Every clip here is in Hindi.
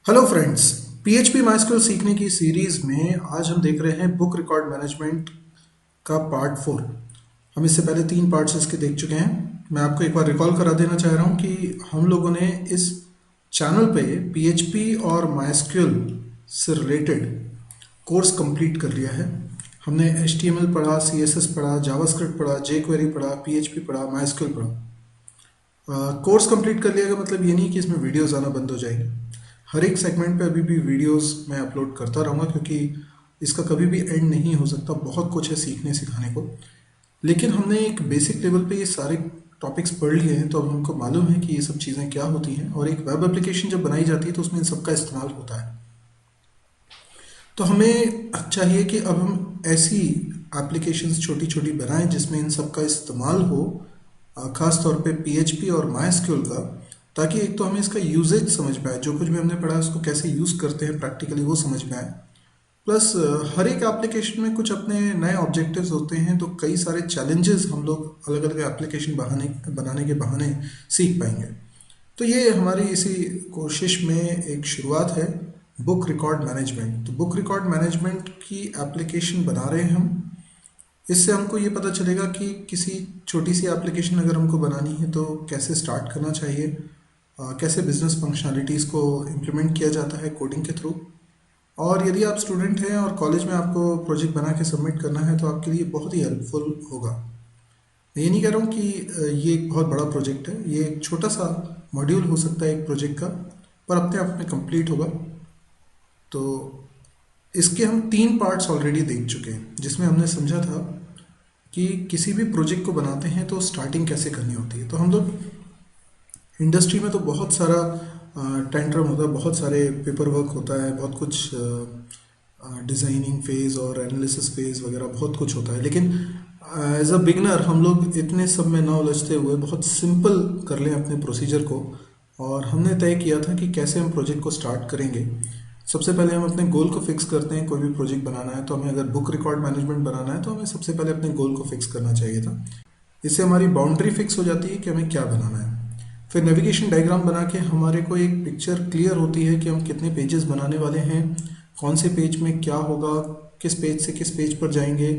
हेलो फ्रेंड्स, पीएचपी माइस्क्यूएल सीखने की सीरीज में आज हम देख रहे हैं बुक रिकॉर्ड मैनेजमेंट का पार्ट 4। हम इससे पहले 3 पार्ट्स इसके देख चुके हैं। मैं आपको एक बार रिकॉल करा देना चाह रहा हूं कि हम लोगों ने इस चैनल पे पीएचपी और माइस्क्यूएल से रिलेटेड कोर्स कंप्लीट कर लिया है। हमने एचटीएमएल पढ़ा, सीएसएस पढ़ा, जावास्क्रिप्ट पढ़ा, जेक्वेरी पढ़ा, पीएचपी पढ़ा, माइस्क्यूएल पढ़ा। कोर्स कंप्लीट कर लिया का मतलब ये नहीं कि इसमें वीडियोज़ आना बंद हो जाएंगे। हर एक सेगमेंट पे अभी भी वीडियोस मैं अपलोड करता रहूँगा, क्योंकि इसका कभी भी एंड नहीं हो सकता। बहुत कुछ है सीखने सिखाने को। लेकिन हमने एक बेसिक लेवल पे ये सारे टॉपिक्स पढ़ लिए हैं, तो अब हमको मालूम है कि ये सब चीज़ें क्या होती हैं, और एक वेब एप्लीकेशन जब बनाई जाती है तो उसमें इन सब का इस्तेमाल होता है। तो हमें चाहिए कि अब हम ऐसी एप्लीकेशंस छोटी छोटी बनाएं जिसमें इन सब का इस्तेमाल हो, ख़ास तौर पे पीएचपी और माइस्क्यूएल का, ताकि एक तो हमें इसका यूजेज समझ में आए, जो कुछ भी हमने पढ़ा है उसको कैसे यूज़ करते हैं प्रैक्टिकली वो समझ में आए। प्लस हर एक एप्लीकेशन में कुछ अपने नए ऑब्जेक्टिव्स होते हैं, तो कई सारे चैलेंजेस हम लोग अलग अलग एप्लीकेशन बनाने के बहाने सीख पाएंगे। तो ये हमारी इसी कोशिश में एक शुरुआत है, बुक रिकॉर्ड मैनेजमेंट। तो बुक रिकॉर्ड मैनेजमेंट की एप्लीकेशन बना रहे हैं हम। इससे हमको ये पता चलेगा कि किसी छोटी सी एप्लीकेशन अगर हमको बनानी है तो कैसे स्टार्ट करना चाहिए, कैसे बिजनेस फंक्शनैलिटीज़ को इम्प्लीमेंट किया जाता है कोडिंग के थ्रू। और यदि आप स्टूडेंट हैं और कॉलेज में आपको प्रोजेक्ट बना के सबमिट करना है तो आपके लिए बहुत ही हेल्पफुल होगा। मैं ये नहीं कह रहा हूँ कि ये एक बहुत बड़ा प्रोजेक्ट है, ये एक छोटा सा मॉड्यूल हो सकता है एक प्रोजेक्ट का, पर अपने आप में कंप्लीट होगा। तो इसके हम 3 पार्ट्स ऑलरेडी देख चुके हैं, जिसमें हमने समझा था कि किसी भी प्रोजेक्ट को बनाते हैं तो स्टार्टिंग कैसे करनी होती है। तो हम लोग इंडस्ट्री में तो बहुत सारा टेंट्रम होता है, बहुत सारे पेपर वर्क होता है, बहुत कुछ डिज़ाइनिंग फेज़ और एनालिसिस फेज़ वगैरह बहुत कुछ होता है। लेकिन एज अ बिगनर हम लोग इतने सब में ना उलझते हुए बहुत सिंपल कर लें अपने प्रोसीजर को। और हमने तय किया था कि कैसे हम प्रोजेक्ट को स्टार्ट करेंगे। सबसे पहले हम अपने गोल को फिक्स करते हैं। कोई भी प्रोजेक्ट बनाना है तो हमें अगर बुक रिकॉर्ड मैनेजमेंट बनाना है तो हमें सबसे पहले अपने गोल को फिक्स करना चाहिए था। इससे हमारी बाउंड्री फिक्स हो जाती है कि हमें क्या बनाना है। फिर नेविगेशन डायग्राम बना के हमारे को एक पिक्चर क्लियर होती है कि हम कितने पेजेस बनाने वाले हैं, कौन से पेज में क्या होगा, किस पेज से किस पेज पर जाएंगे।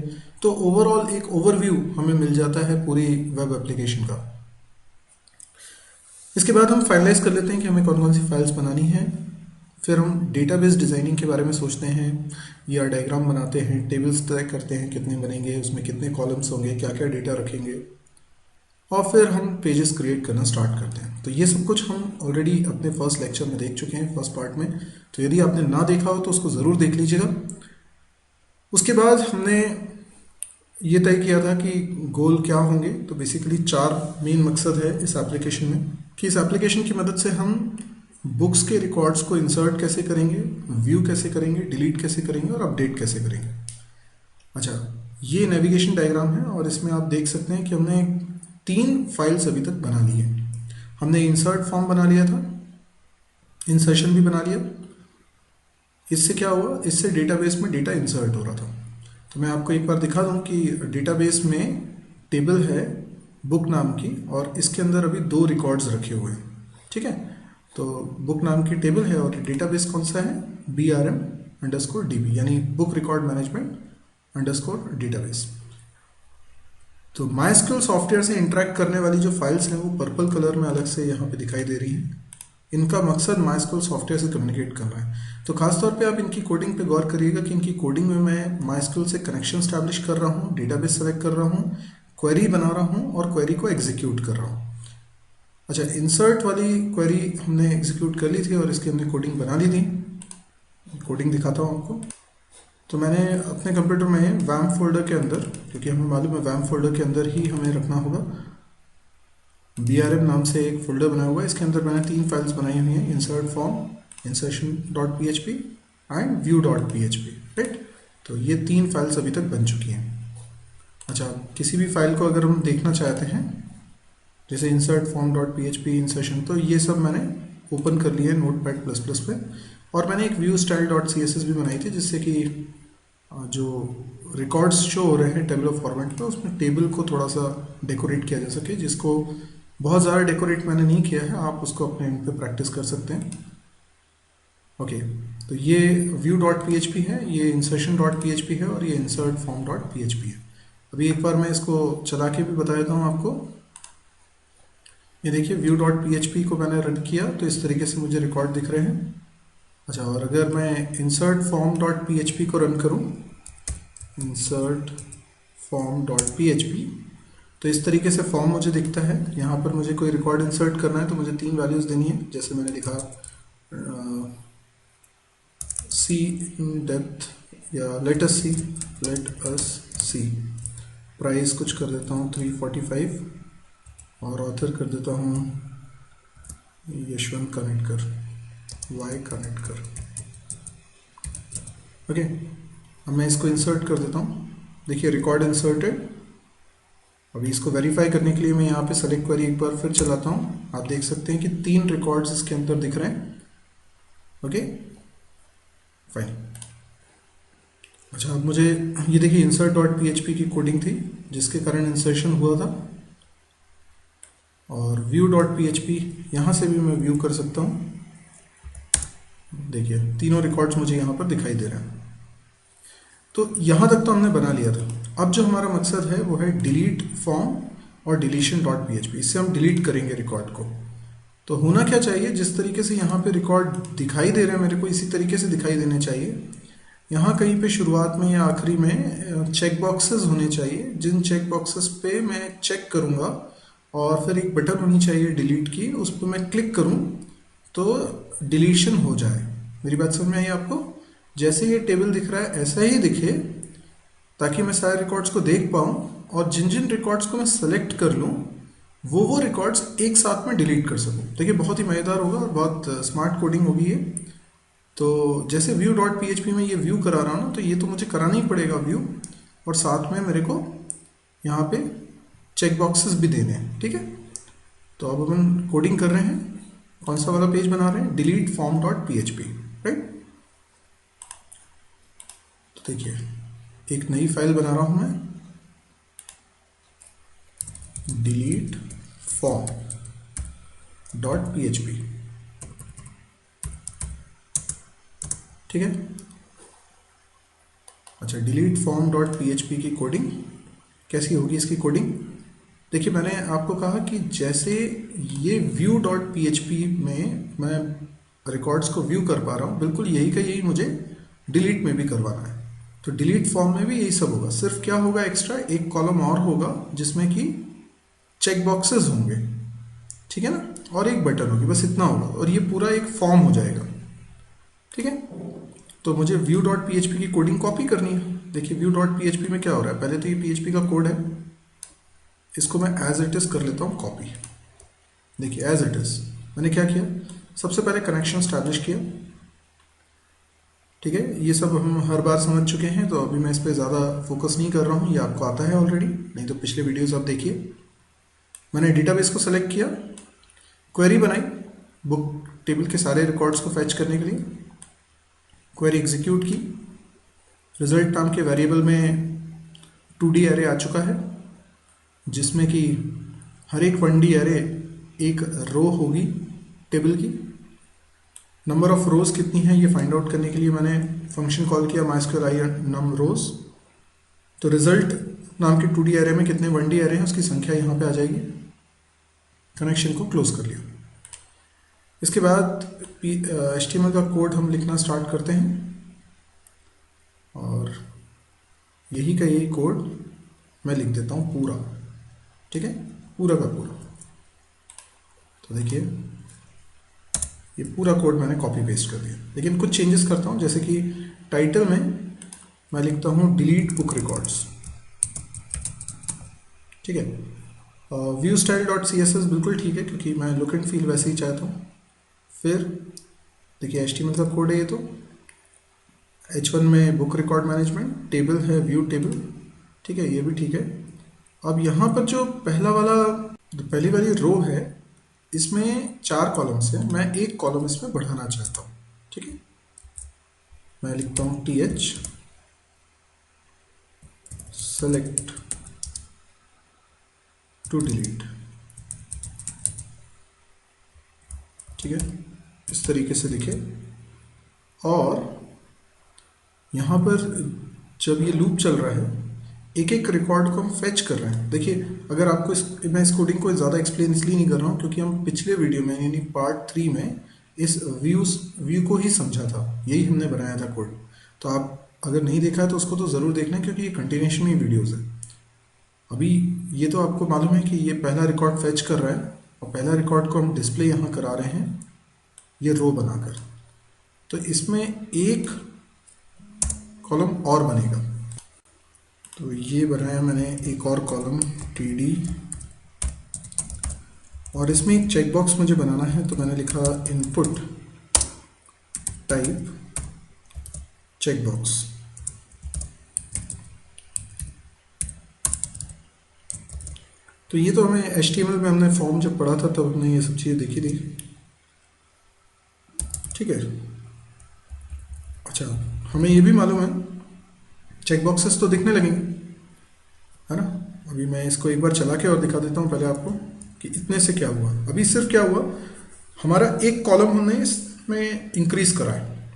तो ओवरऑल एक ओवरव्यू हमें मिल जाता है पूरी वेब एप्लीकेशन का। इसके बाद हम फाइनलाइज कर लेते हैं कि हमें कौन कौन सी फाइल्स बनानी है। फिर हम डेटाबेस डिज़ाइनिंग के बारे में सोचते हैं, या डायग्राम बनाते हैं, टेबल्स तय करते हैं कितने बनेंगे, उसमें कितने कॉलम्स होंगे, क्या क्या डेटा रखेंगे, और फिर हम पेजेस क्रिएट करना स्टार्ट करते हैं। तो ये सब कुछ हम ऑलरेडी अपने फर्स्ट लेक्चर में देख चुके हैं, फर्स्ट पार्ट में। तो यदि आपने ना देखा हो तो उसको ज़रूर देख लीजिएगा। उसके बाद हमने ये तय किया था कि गोल क्या होंगे। तो बेसिकली 4 मेन मकसद है इस एप्लीकेशन में, कि इस एप्लीकेशन की मदद से हम बुक्स के रिकॉर्ड्स को इंसर्ट कैसे करेंगे, व्यू कैसे करेंगे, डिलीट कैसे करेंगे और अपडेट कैसे करेंगे। अच्छा, ये नेविगेशन डायग्राम है और इसमें आप देख सकते हैं कि हमने 3 फाइल्स अभी तक बना ली है। हमने इंसर्ट फॉर्म बना लिया था, इंसर्शन भी बना लिया। इससे क्या हुआ, इससे डेटाबेस में डेटा इंसर्ट हो रहा था। तो मैं आपको एक बार दिखा दूं कि डेटाबेस में टेबल है बुक नाम की, और इसके अंदर अभी 2 रिकॉर्ड्स रखे हुए हैं। ठीक है, तो बुक नाम की टेबल है और डेटाबेस कौन सा है, BRM_DB, यानी बुक रिकॉर्ड मैनेजमेंट डेटाबेस। तो माइस्क्यूएल सॉफ्टवेयर से इंटरेक्ट करने वाली जो फाइल्स हैं वो पर्पल कलर में अलग से यहाँ पे दिखाई दे रही हैं। इनका मकसद माइस्क्यूएल सॉफ्टवेयर से कम्युनिकेट करना है। तो खासतौर पे आप इनकी कोडिंग पे गौर करिएगा कि इनकी कोडिंग में मैं माइस्क्यूएल से कनेक्शन स्टैब्लिश कर रहा हूँ, डेटाबेस सेलेक्ट कर रहा हूँ, क्वेरी बना रहा हूँ और क्वेरी को एग्जीक्यूट कर रहा हूँ। अच्छा, इंसर्ट वाली क्वेरी हमने एग्जीक्यूट कर ली थी और इसकी हमने कोडिंग बना ली थी। कोडिंग दिखाता हूँ आपको। तो मैंने अपने कंप्यूटर में वैम फोल्डर के अंदर, क्योंकि हमें मालूम है वैम फोल्डर के अंदर ही हमें रखना होगा, BRM नाम से एक फोल्डर बना हुआ है। इसके अंदर मैंने 3 फाइल्स बनाई हुई हैं, insert form, insertion.php and view.php, right. तो ये 3 फाइल्स अभी तक बन चुकी हैं। अच्छा, किसी भी फाइल को अगर हम देखना चाहते हैं, जैसे insert form.php, इंसर्शन, तो ये सब मैंने ओपन कर लिया है Notepad++ पे। और मैंने एक view style.css भी बनाई थी, जिससे कि जो रिकॉर्ड्स शो हो रहे हैं टेबल ऑफ फॉर्मेट पे, उसमें टेबल को थोड़ा सा डेकोरेट किया जा सके। जिसको बहुत ज़्यादा डेकोरेट मैंने नहीं किया है, आप उसको अपने एंड पे प्रैक्टिस कर सकते हैं। ओके, तो ये view dot P H P है, ये insertion dot P H P है और ये insert form dot P H P है। अभी एक बार मैं इसको चला के भी बता देता हूँ आपको। ये देखिए view dot P H P को मैंने रन किया तो इस तरीके से मुझे रिकॉर्ड दिख रहे हैं। अच्छा, और अगर मैं insert form dot P H P को रन करूँ, insert form dot P H P, तो इस तरीके से फॉर्म मुझे दिखता है। यहाँ पर मुझे कोई रिकॉर्ड इंसर्ट करना है तो मुझे 3 वैल्यूज़ देनी है, जैसे मैंने लिखा सी इन डेप्थ, या लेट अस सी प्राइस कुछ कर देता हूँ 345 और ऑथर कर देता हूँ यशवंत कनेटकर, वाई कनेटकर। ओके, अब मैं इसको इंसर्ट कर देता हूँ। देखिए रिकॉर्ड इंसर्टेड। अभी इसको वेरीफाई करने के लिए मैं यहाँ पे सेलेक्ट क्वेरी एक बार फिर चलाता हूँ। आप देख सकते हैं कि 3 रिकॉर्ड्स इसके अंदर दिख रहे हैं। Okay fine. अच्छा, अब मुझे ये देखिए insert dot P H P की कोडिंग थी जिसके कारण इंसर्शन हुआ था, और view dot P H P यहाँ से भी मैं व्यू कर सकता हूँ। देखिए तीनों रिकॉर्ड्स मुझे यहाँ पर दिखाई दे रहे हैं। तो यहाँ तक तो हमने बना लिया था। अब जो हमारा मकसद है वो है डिलीट फॉर्म और deletion dot P H P. इससे हम डिलीट करेंगे रिकॉर्ड को। तो होना क्या चाहिए, जिस तरीके से यहाँ पे रिकॉर्ड दिखाई दे रहे हैं मेरे को, इसी तरीके से दिखाई देने चाहिए। यहाँ कहीं पे शुरुआत में या आखिरी में चेक बॉक्सेस होने चाहिए, जिन चेक बॉक्सेस पे मैं चेक करूँगा, और फिर एक बटन होनी चाहिए डिलीट की, उस पर मैं क्लिक करूँ तो डिलीशन हो जाए। मेरी बात समझ में आई आपको? जैसे ये टेबल दिख रहा है ऐसा ही दिखे, ताकि मैं सारे रिकॉर्ड्स को देख पाऊँ, और जिन जिन रिकॉर्ड्स को मैं सेलेक्ट कर लूँ वो रिकॉर्ड्स एक साथ में डिलीट कर सकूँ। देखिए बहुत ही मज़ेदार होगा और बहुत स्मार्ट कोडिंग होगी ये। तो जैसे view dot P H P में ये व्यू करा रहा हूँ ना, तो ये तो मुझे कराना ही पड़ेगा व्यू, और साथ में मेरे को यहाँ पे चेक बॉक्सेस भी देने हैं। ठीक है, तो अब हम कोडिंग कर रहे हैं। कौन सा वाला पेज बना रहे हैं? Delete form dot P H P, right. तो देखिए एक नई फाइल बना रहा हूँ मैं, delete form dot P H P. ठीक है। अच्छा, delete form dot P H P की कोडिंग कैसी होगी? इसकी कोडिंग देखिए, मैंने आपको कहा कि जैसे ये view dot P H P में मैं रिकॉर्ड्स को व्यू कर पा रहा हूँ, बिल्कुल यही का यही मुझे डिलीट में भी करवाना है। तो डिलीट फॉर्म में भी यही सब होगा, सिर्फ क्या होगा एक्स्ट्रा, एक कॉलम और होगा जिसमें कि चेक बॉक्सेस होंगे। ठीक है ना, और एक बटन होगी, बस इतना होगा, और ये पूरा एक फॉर्म हो जाएगा। ठीक है, तो मुझे view dot P H P की कोडिंग कॉपी करनी है। देखिए view dot P H P में क्या हो रहा है, पहले तो ये पी एच पी का कोड है, इसको मैं एज इट इज़ कर लेता हूँ कॉपी। देखिए एज इट इज़ मैंने क्या किया, सबसे पहले कनेक्शन स्टैब्लिश किया। ठीक है, ये सब हम हर बार समझ चुके हैं, तो अभी मैं इस पर ज़्यादा फोकस नहीं कर रहा हूँ, ये आपको आता है ऑलरेडी, नहीं तो पिछले वीडियोस आप देखिए। मैंने डेटाबेस को सेलेक्ट किया, क्वेरी बनाई बुक टेबल के सारे रिकॉर्ड्स को फैच करने के लिए, क्वेरी एग्जीक्यूट की। रिजल्ट नाम के वेरिएबल में 2D एरे आ चुका है, जिसमें कि हर एक 1D एरे एक रो होगी टेबल की। नंबर ऑफ रोज कितनी है ये फाइंड आउट करने के लिए मैंने फंक्शन कॉल किया mysql i num rows। तो रिजल्ट नाम के 2D एरे में कितने 1D एरे हैं उसकी संख्या यहाँ पे आ जाएगी। कनेक्शन को क्लोज कर लिया। इसके बाद HTML का कोड हम लिखना स्टार्ट करते हैं, और यही का यही कोड मैं लिख देता हूँ पूरा। ठीक है, पूरा का पूरा। तो देखिए ये पूरा कोड मैंने कॉपी पेस्ट कर दिया, लेकिन कुछ चेंजेस करता हूँ, जैसे कि टाइटल में मैं लिखता हूँ डिलीट बुक रिकॉर्ड्स। ठीक है, view style dot C S S बिल्कुल ठीक है, क्योंकि मैं लुक एंड फील वैसे ही चाहता हूँ। फिर देखिए HTML का कोड है ये, तो H1 में बुक रिकॉर्ड मैनेजमेंट टेबल है, व्यू टेबल। ठीक है, ये भी ठीक है। अब यहाँ पर जो पहली वाली रो है, इसमें 4 कॉलम्स हैं, मैं एक कॉलम इसमें बढ़ाना चाहता हूँ। ठीक है, मैं लिखता हूँ TH सेलेक्ट टू डिलीट। ठीक है, इस तरीके से लिखे, और यहाँ पर जब ये लूप चल रहा है एक एक रिकॉर्ड को हम फेच कर रहे हैं। देखिए, अगर आपको मैं इस कोडिंग को ज़्यादा एक्सप्लेन इसलिए नहीं कर रहा हूँ क्योंकि हम पिछले वीडियो में यानी पार्ट 3 में इस व्यू को ही समझा था, यही हमने बनाया था कोड। तो आप अगर नहीं देखा है तो उसको तो ज़रूर देखना क्योंकि ये कंटिन्यूशन में वीडियोज़ है। अभी ये तो आपको मालूम है कि ये पहला रिकॉर्ड फेच कर रहा है और पहला रिकॉर्ड को हम डिस्प्ले यहाँ करा रहे हैं ये रो बनाकर। तो इसमें एक कॉलम और बनेगा, तो ये बनाया मैंने एक और कॉलम TD, और इसमें एक चेकबॉक्स मुझे बनाना है। तो मैंने लिखा इनपुट टाइप चेकबॉक्स। तो ये तो हमें HTML में हमने फॉर्म जब पढ़ा था तब हमने ये सब चीज़ें देखी थी, ठीक है। अच्छा, हमें ये भी मालूम है चेकबॉक्सेस तो दिखने लगेंगे, है ना। अभी मैं इसको एक बार चला के और दिखा देता हूँ पहले आपको कि इतने से क्या हुआ। अभी सिर्फ क्या हुआ, हमारा एक कॉलम हमने इसमें इंक्रीज करा है,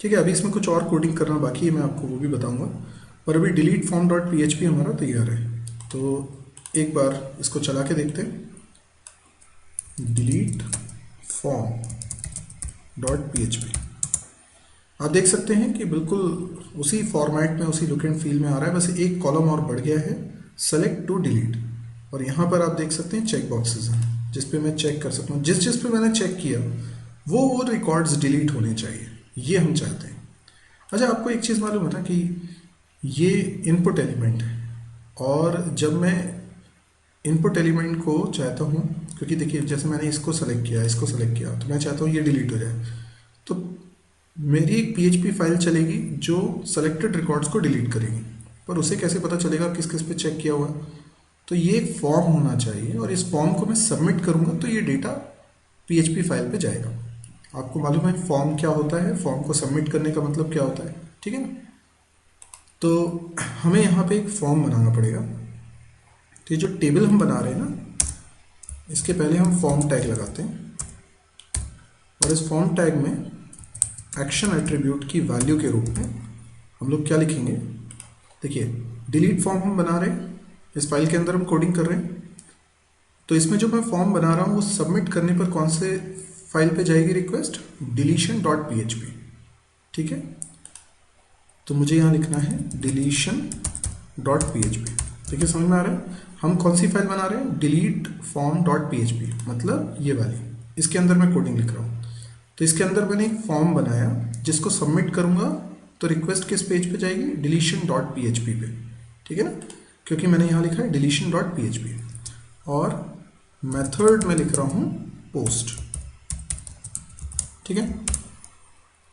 ठीक है। अभी इसमें कुछ और कोडिंग करना बाकी है, मैं आपको वो भी बताऊंगा, पर अभी डिलीट फॉर्म डॉट PHP हमारा तैयार है। तो एक बार इसको चला के देखते हैं, डिलीट फॉर्म डॉट PHP। आप देख सकते हैं कि बिल्कुल उसी फॉर्मेट में उसी लुक एंड फील में आ रहा है, बस एक कॉलम और बढ़ गया है, सेलेक्ट टू डिलीट। और यहाँ पर आप देख सकते हैं चेक बॉक्सेस हैं जिस पे मैं चेक कर सकता हूँ। जिस जिस पे मैंने चेक किया वो रिकॉर्ड्स डिलीट होने चाहिए, ये हम चाहते हैं। अच्छा, आपको एक चीज़ मालूम है ना कि ये इनपुट एलिमेंट है, और जब मैं इनपुट एलिमेंट को चाहता हूँ, क्योंकि देखिए जैसे मैंने इसको सेलेक्ट किया, इसको सेलेक्ट किया, तो मैं चाहता हूँ ये डिलीट हो जाए, तो मेरी एक PHP फाइल चलेगी जो सेलेक्टेड रिकॉर्ड्स को डिलीट करेगी। पर उसे कैसे पता चलेगा किस किस पे चेक किया हुआ? तो ये एक फॉर्म होना चाहिए, और इस फॉर्म को मैं सबमिट करूँगा तो ये डेटा PHP फाइल पे जाएगा। आपको मालूम है फॉर्म क्या होता है, फॉर्म को सबमिट करने का मतलब क्या होता है, ठीक है ना। तो हमें यहाँ पे एक फॉर्म बनाना पड़ेगा। तो ये जो टेबल हम बना रहे हैं ना, इसके पहले हम फॉर्म टैग लगाते हैं, और इस फॉर्म टैग में एक्शन एट्रीब्यूट की वैल्यू के रूप में हम लोग क्या लिखेंगे। देखिए, डिलीट फॉर्म हम बना रहे हैं, इस फाइल के अंदर हम कोडिंग कर रहे हैं। तो इसमें जो मैं फॉर्म बना रहा हूँ वो सबमिट करने पर कौन से फाइल पे जाएगी रिक्वेस्ट, डिलीशन डॉट PHP, ठीक है। तो मुझे यहाँ लिखना है डिलीशन डॉट PHP। देखिए समझ में आ रहा है, हम कौन सी फाइल बना रहे हैं, डिलीट फॉर्म डॉट PHP, मतलब ये वाली, इसके अंदर मैं कोडिंग लिख रहा हूँ। तो इसके अंदर मैंने एक फॉर्म बनाया जिसको सबमिट करूंगा तो रिक्वेस्ट किस पेज पे जाएगी, डिलीशन डॉट PHP पे, ठीक है ना, क्योंकि मैंने यहाँ लिखा है डिलीशन डॉट PHP। और मेथड में लिख रहा हूँ पोस्ट, ठीक है।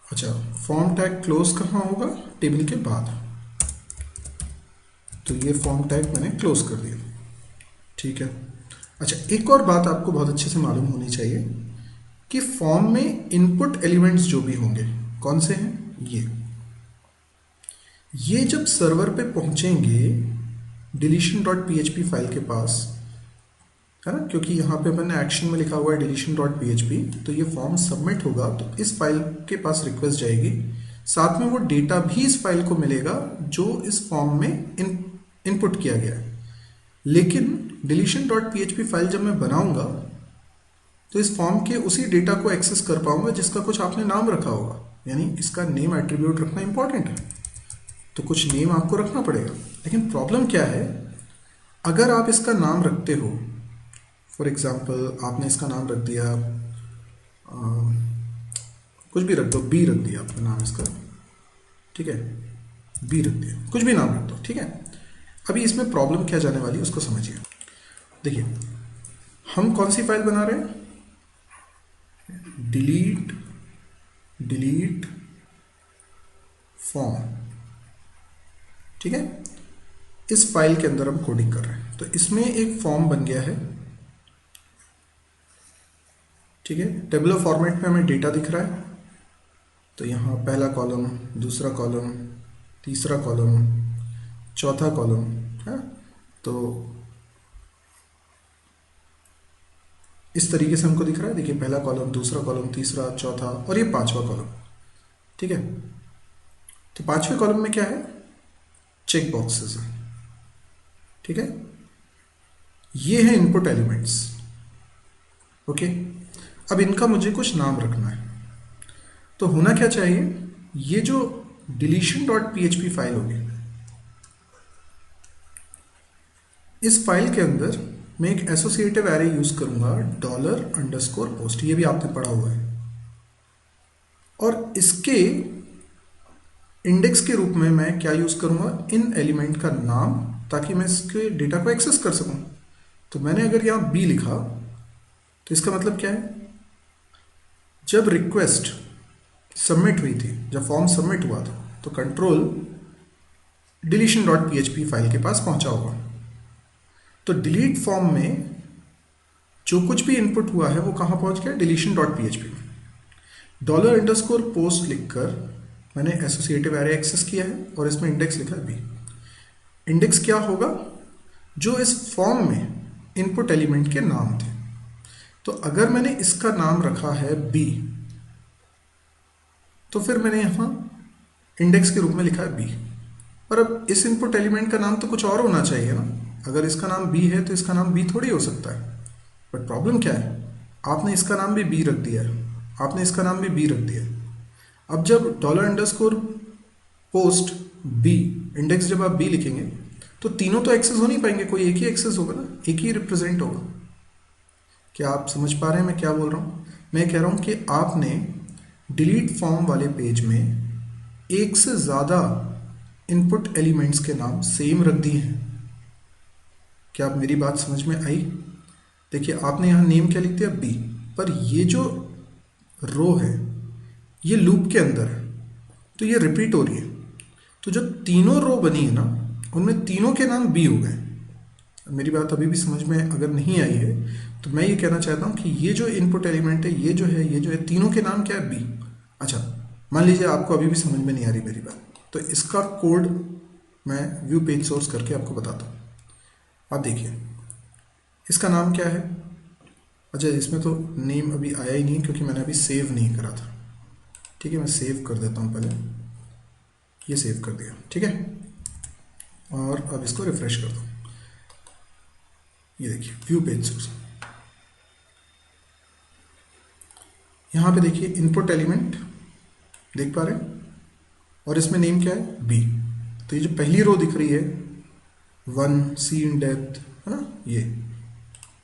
अच्छा, फॉर्म टैग क्लोज कहाँ होगा, टेबल के बाद। तो ये फॉर्म टैग मैंने क्लोज कर दिया, ठीक है। अच्छा, एक और बात आपको बहुत अच्छे से मालूम होनी चाहिए कि फॉर्म में इनपुट एलिमेंट्स जो भी होंगे कौन से हैं, ये जब सर्वर पे पहुंचेंगे डिलीशन डॉट PHP फाइल के पास, है ना, क्योंकि यहाँ पे मैंने एक्शन में लिखा हुआ है डिलीशन डॉट PHP, तो ये फॉर्म सबमिट होगा तो इस फाइल के पास रिक्वेस्ट जाएगी, साथ में वो डेटा भी इस फाइल को मिलेगा जो इस फॉर्म में इनपुट किया गया है। लेकिन डिलीशन डॉट PHP फाइल जब मैं बनाऊंगा तो इस फॉर्म के उसी डेटा को एक्सेस कर पाऊंगा जिसका कुछ आपने नाम रखा होगा, यानी इसका नेम एट्रीब्यूट रखना इंपॉर्टेंट है, तो कुछ नेम आपको रखना पड़ेगा। लेकिन प्रॉब्लम क्या है, अगर आप इसका नाम रखते हो, फॉर एग्जांपल आपने इसका नाम रख दिया कुछ भी रख दो, B रख दिया आपने नाम इसका, ठीक है, B रख दिया, कुछ भी नाम रख दो, ठीक है। अभी इसमें प्रॉब्लम क्या जाने वाली है उसको समझिए। देखिए, हम कौन सी फाइल बना रहे हैं, डिलीट फॉर्म, ठीक है। इस फाइल के अंदर हम कोडिंग कर रहे हैं, तो इसमें एक फॉर्म बन गया है, ठीक है। टेबुलर फॉर्मेट में हमें डेटा दिख रहा है, तो यहाँ पहला कॉलम, दूसरा कॉलम, तीसरा कॉलम, चौथा कॉलम है। तो इस तरीके से हमको दिख रहा है, देखिए पहला कॉलम, दूसरा कॉलम, तीसरा, चौथा और ये पांचवा कॉलम। ठीक है। तो पांचवें कॉलम में क्या है, चेक बॉक्सेस है। ठीक है, ये है इनपुट एलिमेंट्स। ओके, अब इनका मुझे कुछ नाम रखना है। तो होना क्या चाहिए, ये जो deletion.php फाइल होगी, इस फाइल के अंदर मैं एक एसोसिएटिव एरे यूज करूंगा $_post, ये भी आपने पढ़ा हुआ है, और इसके इंडेक्स के रूप में मैं क्या यूज करूंगा, इन एलिमेंट का नाम, ताकि मैं इसके डेटा को एक्सेस कर सकूं। तो मैंने अगर यहां b लिखा तो इसका मतलब क्या है, जब रिक्वेस्ट सबमिट हुई थी, जब फॉर्म सबमिट हुआ था, तो कंट्रोल deletion.php फाइल के पास पहुंचा होगा। तो डिलीट फॉर्म में जो कुछ भी इनपुट हुआ है वो कहां पहुंच गया, deletion.php में। $_post लिखकर मैंने एसोसिएटिव एरे एक्सेस किया है और इसमें इंडेक्स लिखा है b। इंडेक्स क्या होगा, जो इस फॉर्म में इनपुट एलिमेंट के नाम थे। तो अगर मैंने इसका नाम रखा है b, तो फिर मैंने यहां इंडेक्स के रूप में लिखा है b। पर अब इस इनपुट एलिमेंट का नाम तो कुछ और होना चाहिए ना। अगर इसका नाम b है तो इसका नाम b थोड़ी हो सकता है। बट प्रॉब्लम क्या है, आपने इसका नाम भी b रख दिया है, आपने इसका नाम भी b रख दिया है। अब जब $_post b, इंडेक्स जब आप b लिखेंगे तो तीनों तो एक्सेस हो नहीं पाएंगे, कोई एक ही एक्सेस होगा ना, एक ही रिप्रेजेंट होगा। क्या आप समझ पा रहे हैं मैं क्या बोल रहा हूँ? मैं कह रहा हूँ कि आपने डिलीट फॉर्म वाले पेज में एक से ज़्यादा इनपुट एलिमेंट्स के नाम सेम रख दिए हैं। क्या आप मेरी बात समझ में आई? देखिए, आपने यहाँ नेम क्या लिख दिया, b, पर ये जो रो है ये लूप के अंदर है, तो ये रिपीट हो रही है। तो जो तीनों रो बनी है ना, उनमें तीनों के नाम b हो गए। मेरी बात अभी भी समझ में अगर नहीं आई है तो मैं ये कहना चाहता हूँ कि ये जो इनपुट एलिमेंट है, ये जो है, तीनों के नाम क्या है, b। अच्छा, मान लीजिए आपको अभी भी समझ में नहीं आ रही मेरी बात, तो इसका कोड मैं व्यू पेज सोर्स करके आपको बताता हूँ। आप देखिए, इसका नाम क्या है। अच्छा, इसमें तो नेम अभी आया ही नहीं क्योंकि मैंने अभी सेव नहीं करा था। ठीक है, मैं सेव कर देता हूँ पहले, ये सेव कर दिया। ठीक है, और अब इसको रिफ्रेश कर दो। ये देखिए व्यू पेज सोर्स, यहाँ पे देखिए इनपुट एलिमेंट देख पा रहे हैं, और इसमें नेम क्या है, b। तो ये जो पहली रो दिख रही है 1 C इन डेप्थ, है ना, ये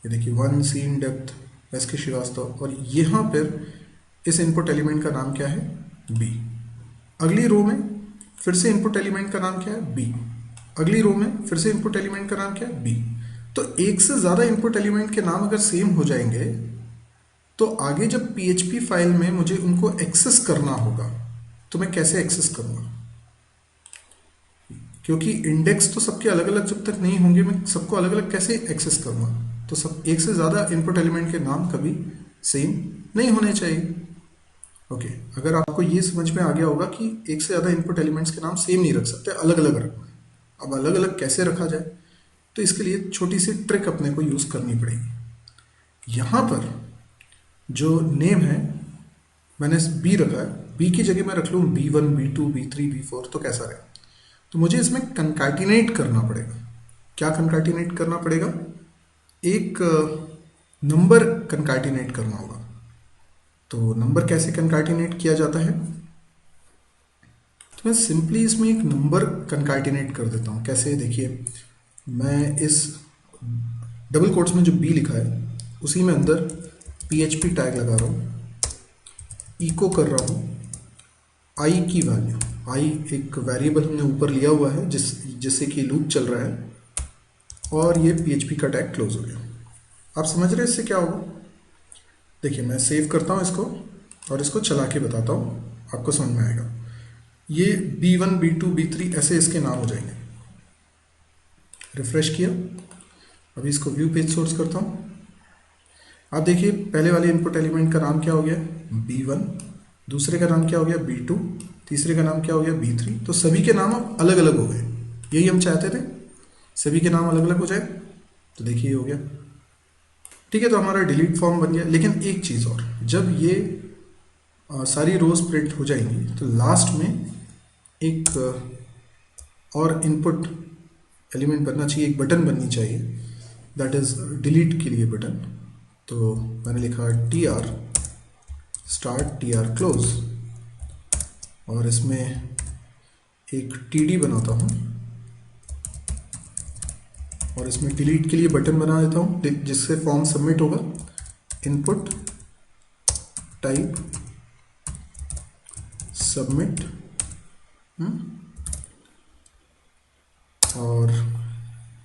देखिए 1 C इन डेप्थ एस के श्रीवास्तव, और यहाँ पर इस इनपुट एलिमेंट का नाम क्या है, b। अगली रो में फिर से इनपुट एलिमेंट का नाम क्या है, b। अगली रो में फिर से इनपुट एलिमेंट का नाम क्या है, b। तो एक से ज़्यादा इनपुट एलिमेंट के नाम अगर सेम हो जाएंगे तो आगे जब PHP फाइल में मुझे उनको एक्सेस करना होगा तो मैं कैसे एक्सेस करूँगा, क्योंकि इंडेक्स तो सबके अलग अलग जब तक नहीं होंगे, मैं सबको अलग अलग कैसे एक्सेस करूँगा। तो सब एक से ज़्यादा इनपुट एलिमेंट के नाम कभी सेम नहीं होने चाहिए। ओके, अगर आपको ये समझ में आ गया होगा कि एक से ज़्यादा इनपुट एलिमेंट्स के नाम सेम नहीं रख सकते, अलग अलग रखना है। अब अलग अलग कैसे रखा जाए, तो इसके लिए छोटी सी ट्रिक अपने को यूज़ करनी पड़ेगी। यहाँ पर जो नेम है मैंने b रखा है, b की जगह मैं रख लूँ b1 b2 b3 b4, तो कैसा रहे। तो मुझे इसमें कंकैटिनेट करना पड़ेगा। क्या कंकैटिनेट करना पड़ेगा, एक नंबर कंकैटिनेट करना होगा। तो नंबर कैसे कंकैटिनेट किया जाता है, तो मैं सिंपली इसमें एक नंबर कंकैटिनेट कर देता हूँ। कैसे, देखिए, मैं इस डबल कोट्स में जो b लिखा है उसी में अंदर PHP टैग लगा रहा हूँ, इको कर रहा हूँ i की वैल्यू। i एक वेरिएबल हमने ऊपर लिया हुआ है जिससे कि लूप चल रहा है, और ये PHP का टैग क्लोज हो गया। आप समझ रहे हैं इससे क्या होगा? देखिए, मैं सेव करता हूँ इसको और इसको चला के बताता हूँ, आपको समझ में आएगा। ये b1 b2 b3 ऐसे इसके नाम हो जाएंगे। रिफ्रेश किया, अभी इसको व्यू पेज सोर्स करता हूँ। आप देखिए, पहले वाले इनपुट एलिमेंट का नाम क्या हो गया, b1, दूसरे का नाम क्या हो गया, b2, तीसरे का नाम क्या हो गया, b3। तो सभी के नाम अब अलग अलग हो गए। यही हम चाहते थे, सभी के नाम अलग अलग हो जाए। तो देखिए ये हो गया। ठीक है, तो हमारा डिलीट फॉर्म बन गया। लेकिन एक चीज़ और, जब ये सारी रोज प्रिंट हो जाएंगी, तो लास्ट में एक और इनपुट एलिमेंट बनना चाहिए, एक बटन बननी चाहिए, दैट इज डिलीट के लिए बटन। तो मैंने लिखा TR स्टार्ट, TR क्लोज, और इसमें एक TD बनाता हूँ और इसमें डिलीट के लिए बटन बना देता हूँ जिससे फॉर्म सबमिट होगा। इनपुट टाइप सबमिट, और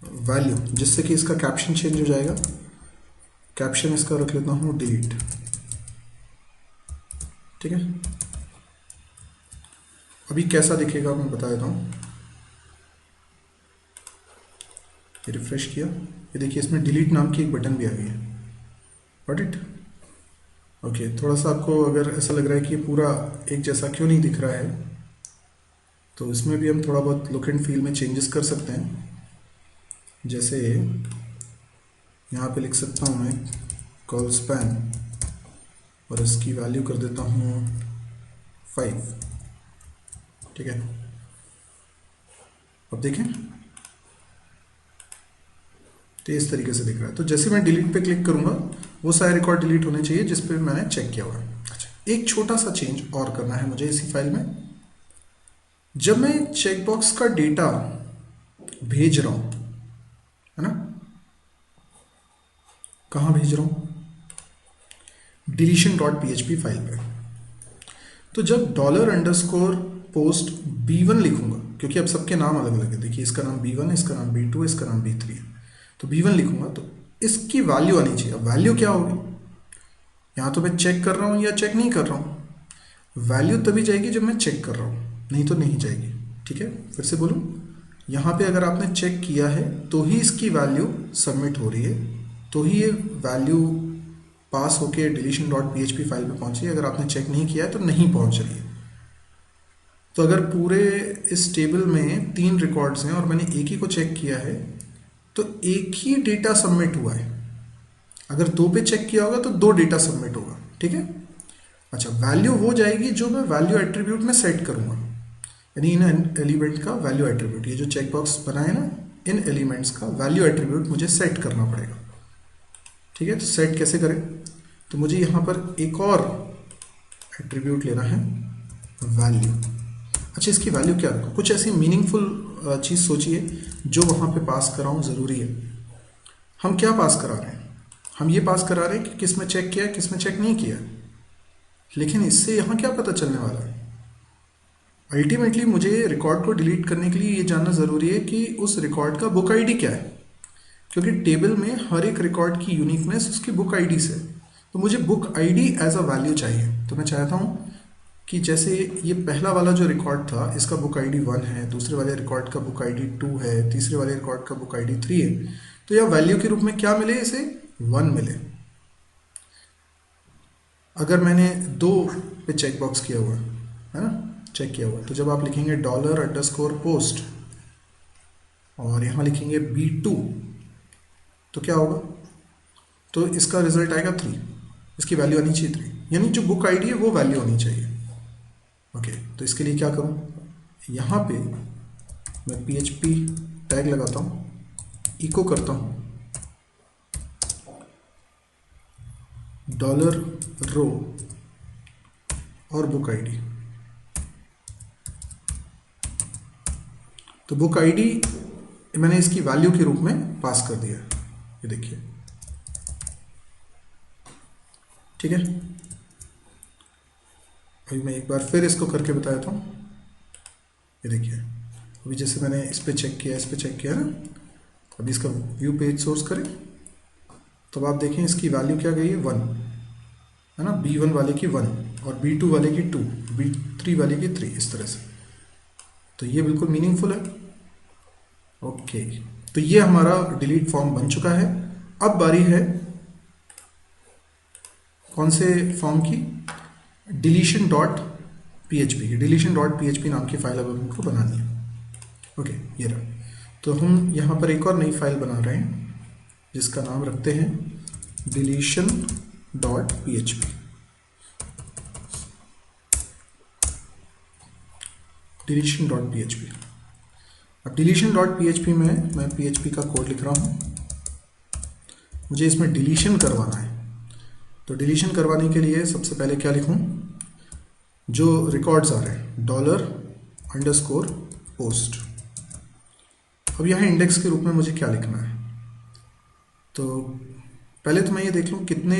वैल्यू, जिससे कि इसका कैप्शन चेंज हो जाएगा। कैप्शन इसका रख लेता हूँ डिलीट, ठीक है। अभी कैसा दिखेगा मैं बता देता हूँ। रिफ्रेश किया, ये देखिए इसमें डिलीट नाम की एक बटन भी आ गई है। Got it? ओके, थोड़ा सा आपको अगर ऐसा लग रहा है कि ये पूरा एक जैसा क्यों नहीं दिख रहा है, तो इसमें भी हम थोड़ा बहुत लुक एंड फील में चेंजेस कर सकते हैं। जैसे यहाँ पे लिख सकता हूँ मैं कॉल स्पैन, और इसकी वैल्यू कर देता हूँ 5, ठीक है। अब देखें तो इस तरीके से दिख रहा है। तो जैसे मैं डिलीट पे क्लिक करूंगा वो सारे रिकॉर्ड डिलीट होने चाहिए जिस पे मैंने चेक किया हुआ है। अच्छा, एक छोटा सा चेंज और करना है मुझे इसी फाइल में। जब मैं चेकबॉक्स का डेटा भेज रहा हूं, है ना, कहां भेज रहा हूं? deletion.php फाइल पे। तो जब $_ B1 लिखूंगा, क्योंकि अब सबके नाम अलग अलग है, देखिए इसका नाम B1 है, इसका नाम B2 है, इसका नाम B3 है, तो B1 लिखूंगा तो इसकी वैल्यू आनी चाहिए। अब वैल्यू क्या होगी? यहां तो मैं चेक कर रहा हूं या चेक नहीं कर रहा हूं। वैल्यू तभी जाएगी जब मैं चेक कर रहा हूं, नहीं तो नहीं जाएगी, ठीक है। फिर से बोलूं, यहां पे अगर आपने चेक किया है तो ही इसकी वैल्यू सबमिट हो रही है, तो ही ये वैल्यू पास होके deletion.php फाइल पे पहुंची है। अगर आपने चेक नहीं किया है तो नहीं पहुंच रही है। तो अगर पूरे इस टेबल में 3 रिकॉर्ड्स हैं और मैंने एक ही को चेक किया है तो एक ही डेटा सबमिट हुआ है। अगर 2 पे चेक किया होगा तो 2 डेटा सबमिट होगा, ठीक है। अच्छा, वैल्यू वो जाएगी जो मैं वैल्यू एट्रीब्यूट में सेट करूंगा, यानी इन एलिमेंट का वैल्यू एट्रीब्यूट, ये जो चेकबॉक्स बनाए ना, इन एलिमेंट्स का वैल्यू एट्रीब्यूट मुझे सेट करना पड़ेगा, ठीक है। तो सेट कैसे करें? तो मुझे यहाँ पर एक और एट्रीब्यूट लेना है, वैल्यू। अच्छा, इसकी वैल्यू क्या रखूं? कुछ ऐसी मीनिंगफुल चीज़ सोचिए जो वहाँ पे पास कराऊँ, ज़रूरी है। हम क्या पास करा रहे हैं? हम ये पास करा रहे हैं कि किस में चेक किया, किस में चेक नहीं किया, लेकिन इससे यहाँ क्या पता चलने वाला है? अल्टीमेटली मुझे रिकॉर्ड को डिलीट करने के लिए ये जानना ज़रूरी है कि उस रिकॉर्ड का बुक आईडी क्या है, क्योंकि टेबल में हर एक रिकॉर्ड की यूनिकनेस उसकी बुक आईडी से। तो मुझे book ID as a value चाहिए। तो मैं चाहता हूँ कि जैसे ये पहला वाला जो रिकॉर्ड था इसका बुक आईडी 1 है, दूसरे वाले रिकॉर्ड का बुक आईडी 2 है, तीसरे वाले रिकॉर्ड का बुक आईडी 3 है, तो यह वैल्यू के रूप में क्या मिले? इसे 1 मिले। अगर मैंने 2 पे चेकबॉक्स किया हुआ है ना, चेक किया हुआ, तो जब आप लिखेंगे $_post और यहाँ लिखेंगे B2 तो क्या होगा? तो इसका रिजल्ट आएगा 3, इसकी वैल्यू आनी चाहिए 3, यानी जो बुक आईडी है वो वैल्यू आनी चाहिए। ओके, तो इसके लिए क्या करूं? यहाँ पे मैं PHP टैग लगाता हूँ, इको करता हूँ $row और बुक आईडी। तो बुक आईडी मैंने इसकी वैल्यू के रूप में पास कर दिया, ये देखिए, ठीक है। अभी मैं एक बार फिर इसको करके बता देता हूँ। ये देखिए, अभी जैसे मैंने इस पे चेक किया, इस पे चेक किया ना, अभी इसका व्यू पेज सोर्स करें तो आप देखें इसकी वैल्यू क्या गई है? 1 है ना, B1 वाले की 1 और B2 वाले की 2, B3 वाले की 3, इस तरह से। तो ये बिल्कुल मीनिंगफुल है। ओके, तो ये हमारा डिलीट फॉर्म बन चुका है। अब बारी है कौन से फॉर्म की? deletion.php की। deletion.php नाम की फाइल अब हमको बनानी है। ओके, ये रहा। तो हम यहाँ पर एक और नई फाइल बना रहे हैं जिसका नाम रखते हैं deletion.php। Deletion dot P H P. अब deletion dot P H P में मैं पी एच पी का कोड लिख रहा हूँ, मुझे इसमें डिलीशन करवाना है। तो डिलीशन करवाने के लिए सबसे पहले क्या लिखूँ, जो रिकॉर्ड्स आ रहे हैं $_ पोस्ट। अब यहाँ इंडेक्स के रूप में मुझे क्या लिखना है, तो पहले तो मैं ये देख लूँ कितने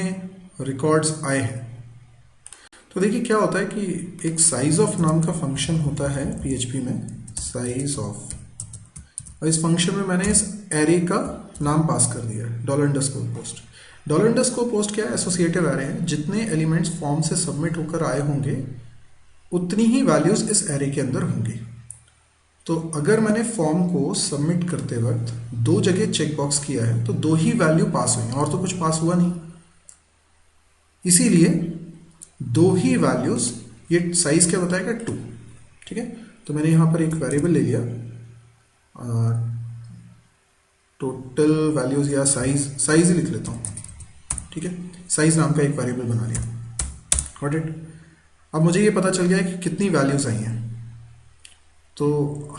रिकॉर्ड्स आए हैं। तो देखिए क्या होता है कि एक साइज ऑफ नाम का फंक्शन होता है पीएचपी में, साइज ऑफ, और इस फंक्शन में मैंने इस एरे का नाम पास कर दिया है $_ पोस्ट। $_ क्या एसोसिएटिव एरे है, जितने एलिमेंट्स फॉर्म से सबमिट होकर आए होंगे उतनी ही वैल्यूज इस एरे के अंदर होंगी। तो अगर मैंने फॉर्म को सबमिट करते वक्त 2 जगह चेकबॉक्स किया है तो 2 ही वैल्यू पास हुई और तो कुछ पास हुआ नहीं, इसीलिए 2 ही वैल्यूज, ये साइज क्या बताएगा 2। ठीक है, तो मैंने यहाँ पर एक वेरिएबल ले लिया, टोटल वैल्यूज या साइज ही लिख लेता हूँ। ठीक है, साइज नाम का एक वेरिएबल बना लिया। Got it. अब मुझे ये पता चल गया है कि कितनी वैल्यूज आई हैं। तो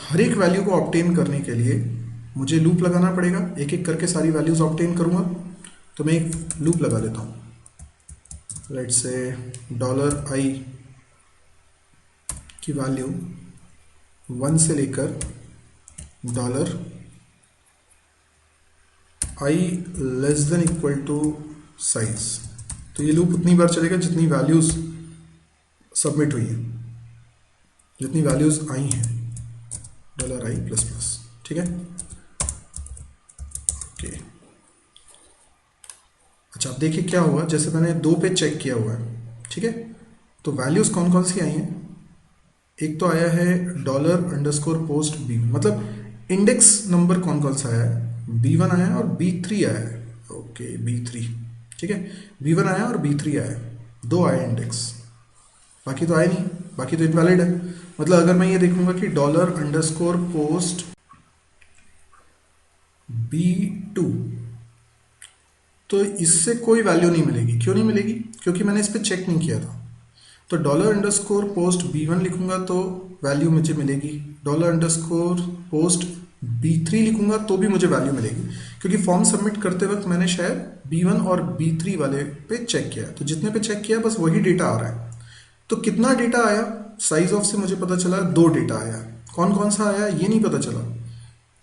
हर एक वैल्यू को ऑब्टेन करने के लिए मुझे लूप लगाना पड़ेगा, एक एक करके सारी वैल्यूज ऑब्टेन करूँगा। तो मैं एक लूप लगा देता हूँ, लेट्स से $i की वैल्यू 1 से लेकर $i <= साइज। तो ये लूप उतनी बार चलेगा जितनी वैल्यूज सबमिट हुई है, जितनी वैल्यूज आई हैं $i++। ठीक है, ओके। अच्छा, अब देखिए क्या हुआ, जैसे मैंने 2 पे चेक किया हुआ है। ठीक है, तो वैल्यूज कौन कौन सी आई हैं, एक तो आया है $_ पोस्ट b, मतलब इंडेक्स नंबर कौन कौन सा आया है, b1 आया है और b3 आया है। Okay, b3। ठीक है, b1 आया और b3 आया है, 2 आए इंडेक्स, बाकी तो आए नहीं, बाकी तो इनवैलिड है। मतलब अगर मैं ये देखूंगा कि $_ पोस्ट b2, तो इससे कोई वैल्यू नहीं मिलेगी। क्यों नहीं मिलेगी, क्योंकि मैंने इस पर चेक नहीं किया था। तो $_ पोस्ट b1 लिखूंगा तो वैल्यू मुझे मिलेगी, $_ पोस्ट b3 लिखूंगा तो भी मुझे वैल्यू मिलेगी, क्योंकि फॉर्म सबमिट करते वक्त मैंने शायद b1 और b3 वाले पे चेक किया, तो जितने पे चेक किया बस वही डेटा आ रहा है। तो कितना डेटा आया, साइज ऑफ से मुझे पता चला 2 डेटा आया, कौन कौन सा आया ये नहीं पता चला,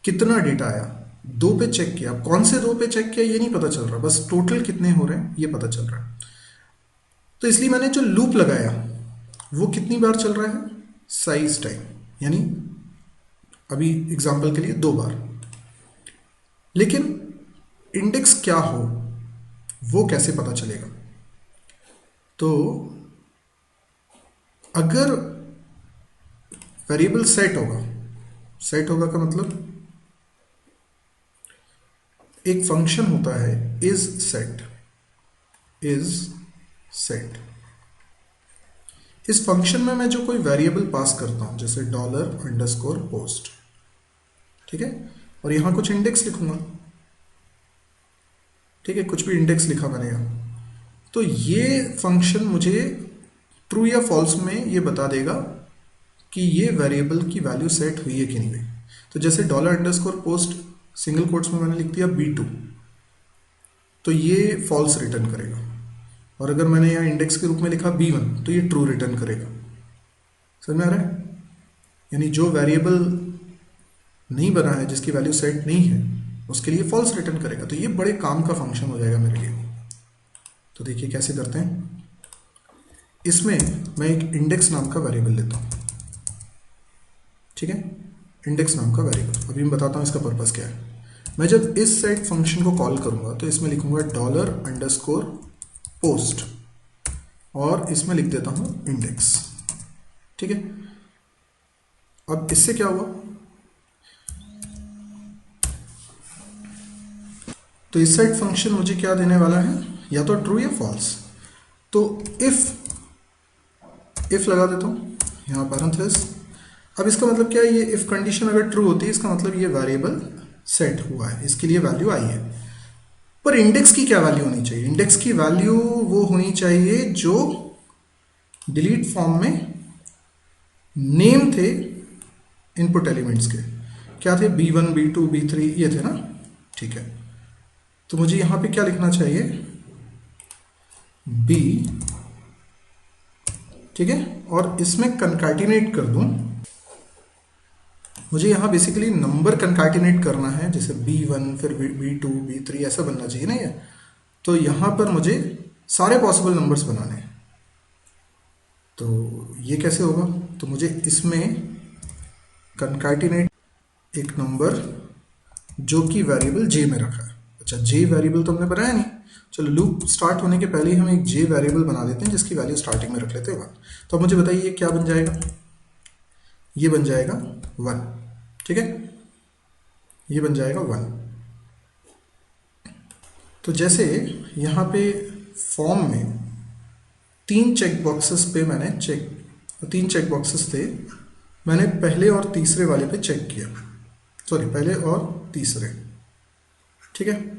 कितना डेटा आया, 2 पे चेक किया, कौन से 2 पे चेक किया ये नहीं पता चल रहा, बस टोटल कितने हो रहे हैं ये पता चल रहा है। तो इसलिए मैंने जो लूप लगाया वो कितनी बार चल रहा है, साइज टाइम, यानी अभी एग्जांपल के लिए 2 बार। लेकिन इंडेक्स क्या हो वो कैसे पता चलेगा, तो अगर वेरिएबल सेट होगा का मतलब एक फंक्शन होता है इज सेट। इस फंक्शन में मैं जो कोई वेरिएबल पास करता हूं, जैसे $_ पोस्ट, ठीक है, और यहां कुछ इंडेक्स लिखूंगा। ठीक है, कुछ भी इंडेक्स लिखा मैंने यहां, तो ये फंक्शन मुझे ट्रू या फॉल्स में ये बता देगा कि ये वेरिएबल की वैल्यू सेट हुई है कि नहीं हुई। तो जैसे $_ पोस्ट सिंगल कोट्स में मैंने लिख दिया b2, तो ये फॉल्स रिटर्न करेगा, और अगर मैंने यहाँ इंडेक्स के रूप में लिखा b1 तो ये ट्रू रिटर्न करेगा। समझ में आ रहा है, यानी जो वेरिएबल नहीं बना है, जिसकी वैल्यू सेट नहीं है, उसके लिए फॉल्स रिटर्न करेगा। तो ये बड़े काम का फंक्शन हो जाएगा मेरे लिए। तो देखिए कैसे करते हैं, इसमें मैं एक इंडेक्स नाम का वेरिएबल लेता हूं। ठीक है, इंडेक्स नाम का वेरिएबल, अभी मैं बताता हूं इसका पर्पस क्या है। मैं जब इस सेट फंक्शन को कॉल करूंगा तो इसमें लिखूंगा $_ पोस्ट और इसमें लिख देता हूं इंडेक्स। ठीक है, अब इससे क्या हुआ, तो इस सेट फंक्शन मुझे क्या देने वाला है, या तो ट्रू या फॉल्स। तो इफ लगा देता हूं यहां पैरेंथेसिस। अब इसका मतलब क्या है, ये इफ कंडीशन अगर ट्रू होती है इसका मतलब ये वेरिएबल सेट हुआ है, इसके लिए वैल्यू आई है। पर इंडेक्स की क्या वैल्यू होनी चाहिए, इंडेक्स की वैल्यू वो होनी चाहिए जो डिलीट फॉर्म में नेम थे इनपुट एलिमेंट्स के क्या थे, B1 B2 B3 ये थे ना, ठीक है। तो मुझे यहाँ पे क्या लिखना चाहिए, B, ठीक है, और इसमें कंकैटिनेट कर दूं। मुझे यहाँ बेसिकली नंबर कंकैटिनेट करना है, जैसे B1 फिर B2 B3 ऐसा बनना चाहिए ना ये। तो यहाँ पर मुझे सारे पॉसिबल नंबर्स बनाने हैं। तो ये कैसे होगा, तो मुझे इसमें कंकैटिनेट एक नंबर जो कि वेरिएबल j में रखा है। अच्छा, j वेरिएबल तो हमने बनाया नहीं, चलो लूप स्टार्ट होने के पहले ही हम एक j वेरिएबल बना देते हैं जिसकी वैल्यू स्टार्टिंग में रख लेते हैं 1। तो अब मुझे बताइए ये क्या बन जाएगा, ये बन जाएगा 1, ठीक है, ये बन जाएगा 1। तो जैसे यहाँ पे फॉर्म में तीन चेक बॉक्सेस थे, मैंने पहले और तीसरे वाले पे चेक किया, सॉरी पहले और तीसरे, ठीक है।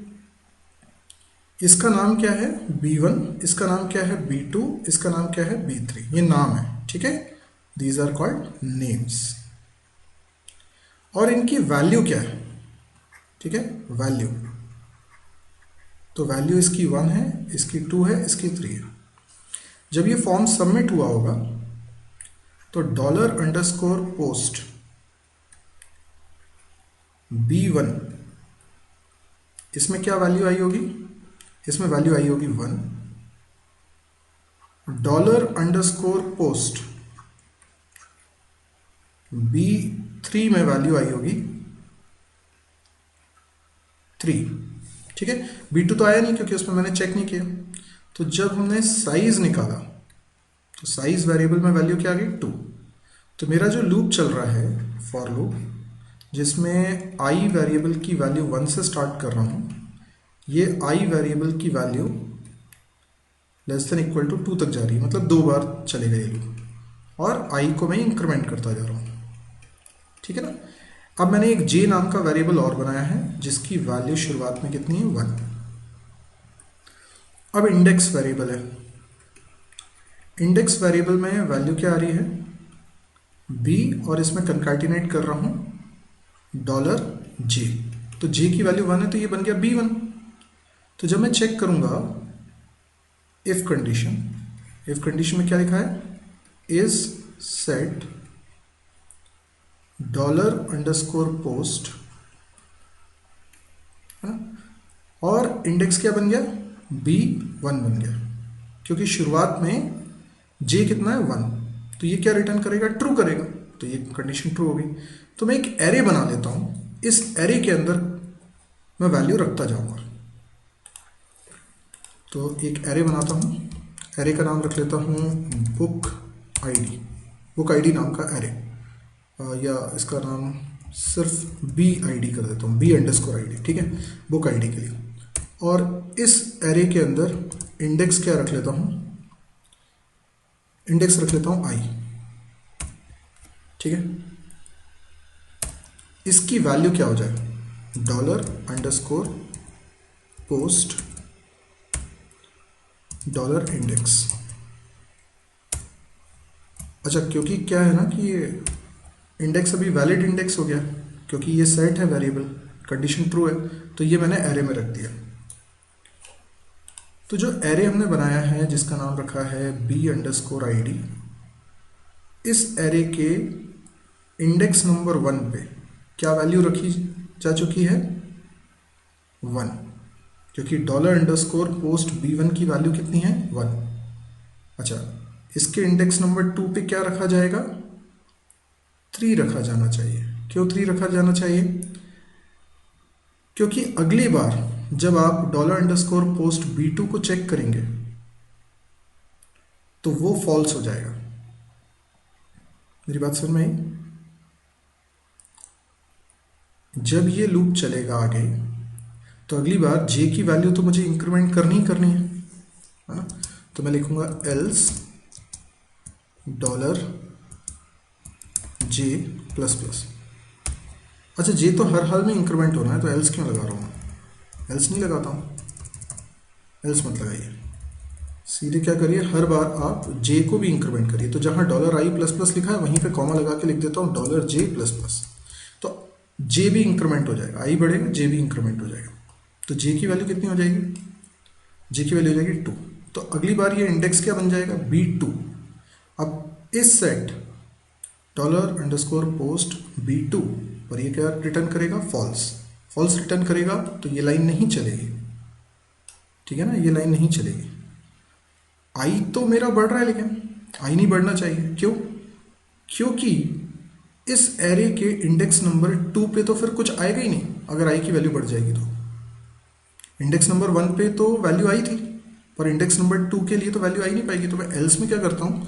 इसका नाम क्या है B1, इसका नाम क्या है B2, इसका नाम क्या है B3, ये नाम है, ठीक है, दीज आर कॉल्ड नेम्स। और इनकी वैल्यू क्या है, ठीक है, वैल्यू, तो वैल्यू इसकी 1 है, इसकी 2 है, इसकी 3 है। जब ये फॉर्म सबमिट हुआ होगा तो $_post B1, इसमें क्या वैल्यू आई होगी, इसमें वैल्यू आई होगी 1। $_post B3 में वैल्यू आई होगी 3, ठीक है। B2 तो आया नहीं क्योंकि उसमें मैंने चेक नहीं किया। तो जब हमने साइज निकाला तो साइज वेरिएबल में वैल्यू क्या आ गई 2। तो मेरा जो लूप चल रहा है फॉर लूप, जिसमें आई वेरिएबल की वैल्यू 1 से स्टार्ट कर रहा हूँ, ये आई वेरिएबल की value less than equal to 2 तक जा रही है, मतलब 2 बार चलेगा ये लूप, और आई को मैं इंक्रीमेंट करता जा रहा हूँ, ठीक है ना। अब मैंने एक जे नाम का वेरिएबल और बनाया है जिसकी वैल्यू शुरुआत में कितनी है 1। अब इंडेक्स वेरिएबल है, इंडेक्स वेरिएबल में वैल्यू क्या आ रही है b, और इसमें कंकैटिनेट कर रहा हूँ $j, तो j की वैल्यू 1 है तो ये बन गया B1। तो जब मैं चेक करूंगा इफ कंडीशन में क्या लिखा है, इज सेट $_post, और इंडेक्स क्या बन गया B1 बन गया, क्योंकि शुरुआत में j कितना है 1, तो ये क्या रिटर्न करेगा, ट्रू करेगा, तो ये कंडीशन ट्रू होगी। तो मैं एक एरे बना लेता हूँ, इस एरे के अंदर मैं वैल्यू रखता जाऊंगा। तो एक एरे बनाता हूँ, एरे का नाम रख लेता हूँ बुक आईडी नाम का एरे, या इसका नाम सिर्फ BID कर देता हूँ, B_ID, ठीक है, बुक आईडी के लिए। और इस एरे के अंदर इंडेक्स क्या रख लेता हूँ, इंडेक्स रख लेता हूँ i, ठीक है। इसकी वैल्यू क्या हो जाए $_post $index। अच्छा, क्योंकि क्या है ना कि ये इंडेक्स अभी वैलिड इंडेक्स हो गया, क्योंकि ये सेट है वेरिएबल, कंडीशन ट्रू है, तो ये मैंने एरे में रख दिया। तो जो एरे हमने बनाया है जिसका नाम रखा है B_ID, इस एरे के इंडेक्स नंबर 1 पे क्या वैल्यू रखी जा चुकी है 1, क्योंकि $_post B1 की वैल्यू कितनी है 1। अच्छा, इसके इंडेक्स नंबर 2 पे क्या रखा जाएगा, 3 रखा जाना चाहिए। क्यों 3 रखा जाना चाहिए, क्योंकि अगली बार जब आप $_post B2 को चेक करेंगे तो वो फॉल्स हो जाएगा। मेरी बात समझ में आई? जब ये लूप चलेगा आगे तो अगली बार j की वैल्यू तो मुझे इंक्रीमेंट करनी है ना। तो मैं लिखूंगा else $j++। अच्छा, j तो हर हाल में इंक्रीमेंट होना है, तो else क्यों लगा रहा हूँ, else नहीं लगाता हूँ, else मत लगाइए। सीधे क्या करिए, हर बार आप जे को भी इंक्रीमेंट करिए। तो जहाँ $i प्लस प्लस लिखा है वहीं पे कॉमा लगा के लिख देता हूँ $j प्लस प्लस। तो जे भी इंक्रीमेंट हो जाएगा, आई बढ़ेगा जे भी इंक्रीमेंट हो जाएगा। तो जे की वैल्यू कितनी हो जाएगी, जे की वैल्यू हो जाएगी 2। तो अगली बार ये इंडेक्स क्या बन जाएगा, B2। अब इस सेट $_post B2 पर ये क्या रिटर्न करेगा, फॉल्स। फॉल्स रिटर्न करेगा तो ये लाइन नहीं चलेगी, ठीक है ना, ये लाइन नहीं चलेगी। आई तो मेरा बढ़ रहा है लेकिन आई नहीं बढ़ना चाहिए, क्यों, क्योंकि इस एरे के इंडेक्स नंबर 2 पे तो फिर कुछ आएगा ही नहीं अगर आई की वैल्यू बढ़ जाएगी तो। इंडेक्स नंबर 1 पे तो वैल्यू आई थी, पर इंडेक्स नंबर 2 के लिए तो वैल्यू आई नहीं पाएगी। तो मैं एल्स में क्या करता हूँ,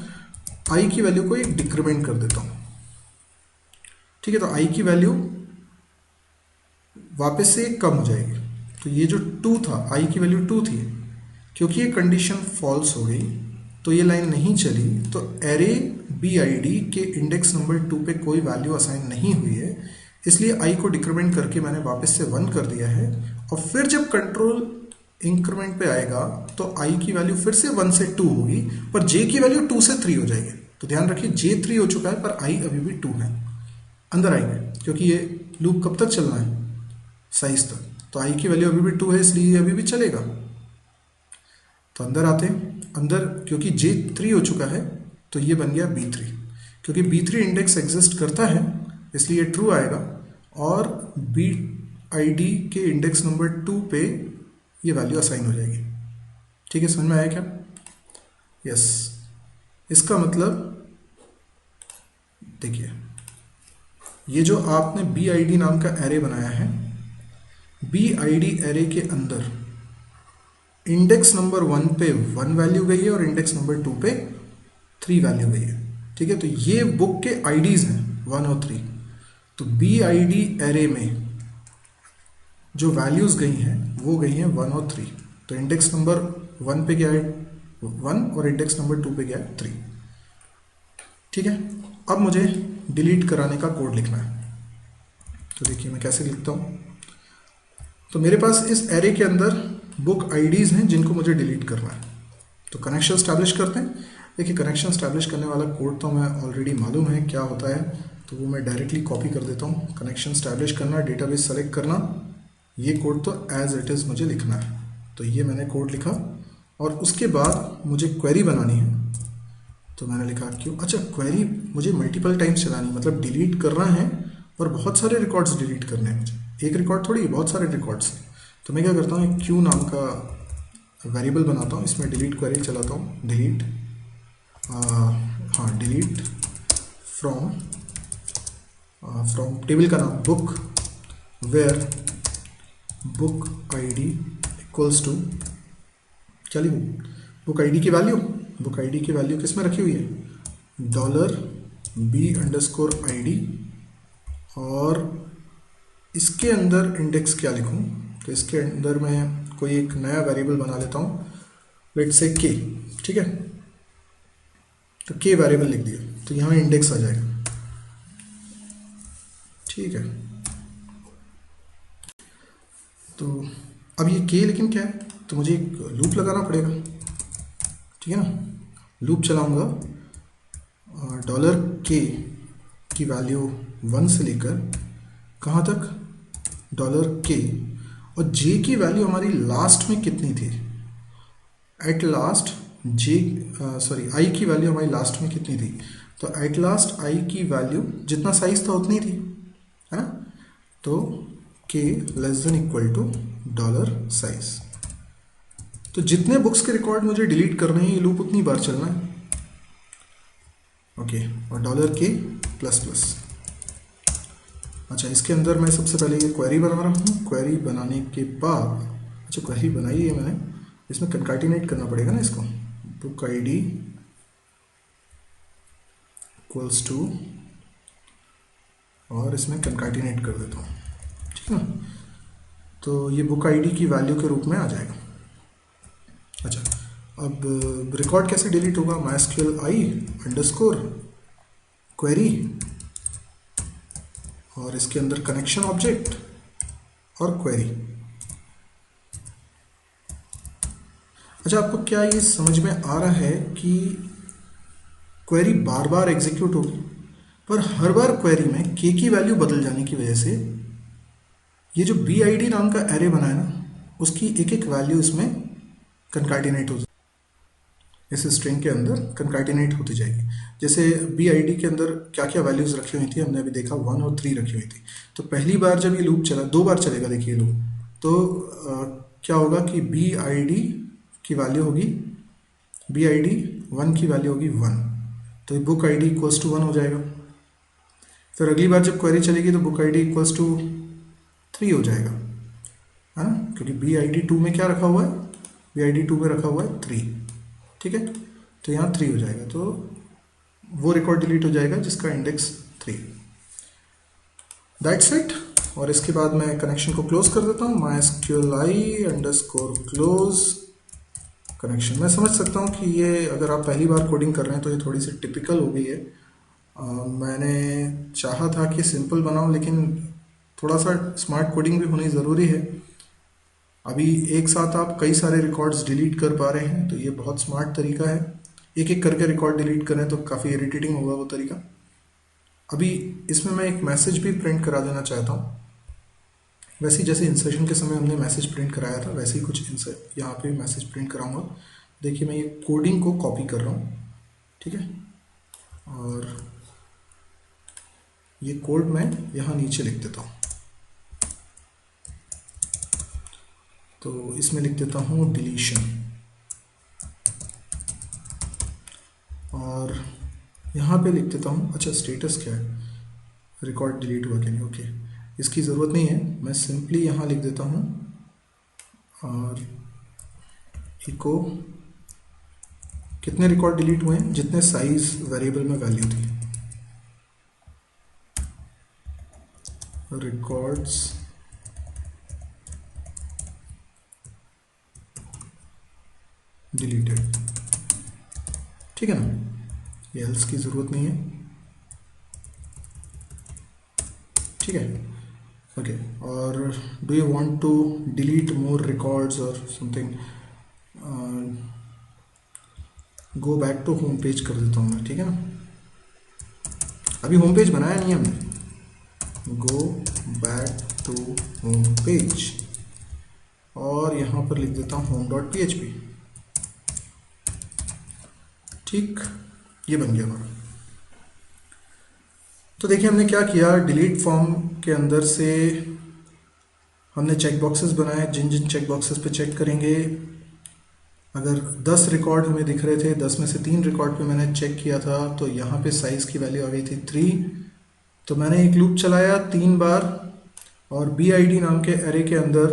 आई की वैल्यू को एक डिक्रीमेंट कर देता हूँ, ठीक है। तो आई की वैल्यू वापस से कम हो जाएगी। तो ये जो 2 था, आई की वैल्यू 2 थी, क्योंकि ये कंडीशन फॉल्स हो गई तो ये लाइन नहीं चली। तो एरे BID के इंडेक्स नंबर 2 पे कोई वैल्यू असाइन नहीं हुई है, इसलिए आई को डिक्रीमेंट करके मैंने वापस से 1 कर दिया है। और फिर जब कंट्रोल इंक्रीमेंट पे आएगा तो आई की वैल्यू फिर से 1 से 2 होगी, पर जे की वैल्यू 2 से 3 हो जाएगी। तो ध्यान रखिए जे 3 हो चुका है पर आई अभी भी 2 है। अंदर आएंगे क्योंकि ये लूप कब तक चलना है, साइज तक। तो आई की वैल्यू अभी भी 2 है, इसलिए ये अभी भी चलेगा। तो अंदर आते हैं, अंदर क्योंकि J3 हो चुका है तो ये बन गया B3। क्योंकि B3 इंडेक्स एग्जिस्ट करता है इसलिए ट्रू आएगा, और BID के इंडेक्स नंबर 2 पे ये वैल्यू असाइन हो जाएगी। ठीक है, समझ में आया क्या? यस। इसका मतलब देखिए, ये जो आपने BID नाम का एरे बनाया है, BID एरे के अंदर इंडेक्स नंबर 1 पे 1 वैल्यू गई है और इंडेक्स नंबर 2 पे 3 वैल्यू गई है। ठीक है, तो ये बुक के आईडीज हैं 1 और 3। तो BID एरे में जो वैल्यूज गई हैं वो गई हैं 1 और 3। तो इंडेक्स नंबर 1 पे गया है 1 और इंडेक्स नंबर 2 पे गया है 3। ठीक है, अब मुझे डिलीट कराने का कोड लिखना है। तो देखिए मैं कैसे लिखता हूँ। तो मेरे पास इस एरे के अंदर बुक आईडीज हैं जिनको मुझे डिलीट करना है। तो कनेक्शन स्टैब्लिश करते हैं। देखिए, कनेक्शन स्टैब्लिश करने वाला कोड तो मैं ऑलरेडी मालूम है क्या होता है, तो वो मैं डायरेक्टली कॉपी कर देता हूँ। कनेक्शन स्टैब्लिश करना, डेटाबेस सेलेक्ट करना, ये कोड तो एज इट इज़ मुझे लिखना है। तो ये मैंने कोड लिखा और उसके बाद मुझे क्वेरी बनानी है। तो मैंने लिखा क्यों, अच्छा क्वेरी मुझे मल्टीपल टाइम्स चलानी, मतलब डिलीट करना है और बहुत सारे रिकॉर्ड्स डिलीट करने हैं मुझे। एक रिकॉर्ड थोड़ी, बहुत सारे रिकॉर्ड्स हैं। तो मैं क्या करता हूँ, एक क्यू नाम का वेरिएबल बनाता हूँ, इसमें डिलीट क्वेरी चलाता हूँ। डिलीट डिलीट फ्रॉम टेबल का नाम book, where book ID equals to, क्या लिखूँ, बुक आईडी की वैल्यू। बुक आईडी की वैल्यू किस में रखी हुई है, $B_ID, और इसके अंदर इंडेक्स क्या लिखूँ। तो इसके अंदर मैं कोई एक नया वेरिएबल बना लेता हूँ, लेट्स से K। ठीक है, तो K वेरिएबल लिख दिया, तो यहाँ इंडेक्स आ जाएगा। ठीक है, तो अब ये K लेकिन क्या है, तो मुझे एक लूप लगाना पड़ेगा। ठीक है ना, लूप चलाऊंगा $K की वैल्यू 1 से लेकर कहाँ तक, $K, और J की वैल्यू हमारी लास्ट में कितनी थी, एट लास्ट I की वैल्यू हमारी लास्ट में कितनी थी। तो एट लास्ट I की वैल्यू जितना साइज था उतनी थी, है ना। तो K less than equal to $size। तो जितने बुक्स के रिकॉर्ड मुझे डिलीट करने हैं ये लूप उतनी बार चलना है। ओके, और $K प्लस प्लस। अच्छा, इसके अंदर मैं सबसे पहले ये क्वेरी बना रहा हूँ। क्वेरी बनाने के बाद, अच्छा क्वेरी बनाई है मैंने, इसमें कंकैटिनेट करना पड़ेगा ना इसको। बुक आईडी इक्वल्स टू, और इसमें कंकैटिनेट कर देता हूँ। ठीक है ना, तो ये बुक आईडी की वैल्यू के रूप में आ जाएगा। अच्छा, अब रिकॉर्ड कैसे डिलीट होगा, MySQL i क्वेरी, और इसके अंदर कनेक्शन ऑब्जेक्ट और क्वेरी। अच्छा, आपको क्या ये समझ में आ रहा है कि क्वेरी बार बार एग्जीक्यूट होगी, पर हर बार क्वेरी में के की वैल्यू बदल जाने की वजह से ये जो बी आई डी नाम का एरे बना है ना, उसकी एक एक वैल्यू इसमें कंकार्टिनेट हो, इस स्ट्रिंग के अंदर कंकार्टिनेट होती जाएगी। जैसे बी आई डी के अंदर क्या क्या वैल्यूज़ रखी हुई थी हमने अभी देखा, 1 और 3 रखी हुई थी। तो पहली बार जब ये लूप चला, 2 बार चलेगा देखिए लूप, तो क्या होगा कि बी आई डी की वैल्यू होगी, बी आई डी 1 की वैल्यू होगी 1, तो book I D equals to 1 हो जाएगा। फिर अगली बार जब क्वेरी चलेगी तो book I D equals to 3 हो जाएगा, है ना, क्योंकि बी आई डी 2 में क्या रखा हुआ है, बी आई डी 2 में रखा हुआ है 3, ठीक है, तो यहाँ 3 हो जाएगा, तो वो रिकॉर्ड डिलीट हो जाएगा जिसका इंडेक्स 3। That's it. और इसके बाद मैं कनेक्शन को क्लोज कर देता हूँ, mysqli_close कनेक्शन। मैं समझ सकता हूँ कि ये अगर आप पहली बार कोडिंग कर रहे हैं तो ये थोड़ी सी टिपिकल हो गई है। मैंने चाहा था कि सिंपल बनाऊँ, लेकिन थोड़ा सा स्मार्ट कोडिंग भी होनी ज़रूरी है। अभी एक साथ आप कई सारे रिकॉर्ड्स डिलीट कर पा रहे हैं, तो ये बहुत स्मार्ट तरीका है। एक एक करके रिकॉर्ड डिलीट करें तो काफ़ी इरिटेटिंग होगा वो तरीका। अभी इसमें मैं एक मैसेज भी प्रिंट करा देना चाहता हूँ। वैसे ही जैसे इंसर्शन के समय हमने मैसेज प्रिंट कराया था, वैसे ही कुछ यहाँ पे मैसेज प्रिंट कराऊंगा। देखिए मैं ये कोडिंग को कॉपी कर रहा हूँ, ठीक है, और ये कोड मैं यहाँ नीचे लिख देता हूँ। तो इसमें लिख देता हूँ डिलीशन, और यहाँ पे लिख देता हूँ, अच्छा स्टेटस क्या है, रिकॉर्ड डिलीट हुआ कि नहीं, ओके, इसकी ज़रूरत नहीं है, मैं सिंपली यहाँ लिख देता हूँ और इको कितने रिकॉर्ड डिलीट हुए हैं, जितने साइज वेरिएबल में वैल्यू थी, रिकॉर्ड्स डिलीटेड, ठीक है ना, ये एल्स की ज़रूरत नहीं है, ठीक है, ओके। और do you want to delete more records or something, go back to home page कर देता हूँ मैं, ठीक है ना, अभी होम पेज बनाया नहीं हमने, go back to home page, और यहाँ पर लिख देता हूँ home.php, ठीक, ये बन गया हमारा। तो देखिए हमने क्या किया, डिलीट फॉर्म के अंदर से हमने चेक बॉक्सेस बनाए, जिन जिन चेक बॉक्सेस पे चेक करेंगे, अगर 10 रिकॉर्ड हमें दिख रहे थे, 10 में से 3 रिकॉर्ड पे मैंने चेक किया था, तो यहाँ पे साइज़ की वैल्यू आ गई थी 3, तो मैंने एक लूप चलाया 3 बार, और बी आई डी नाम के एरे के अंदर,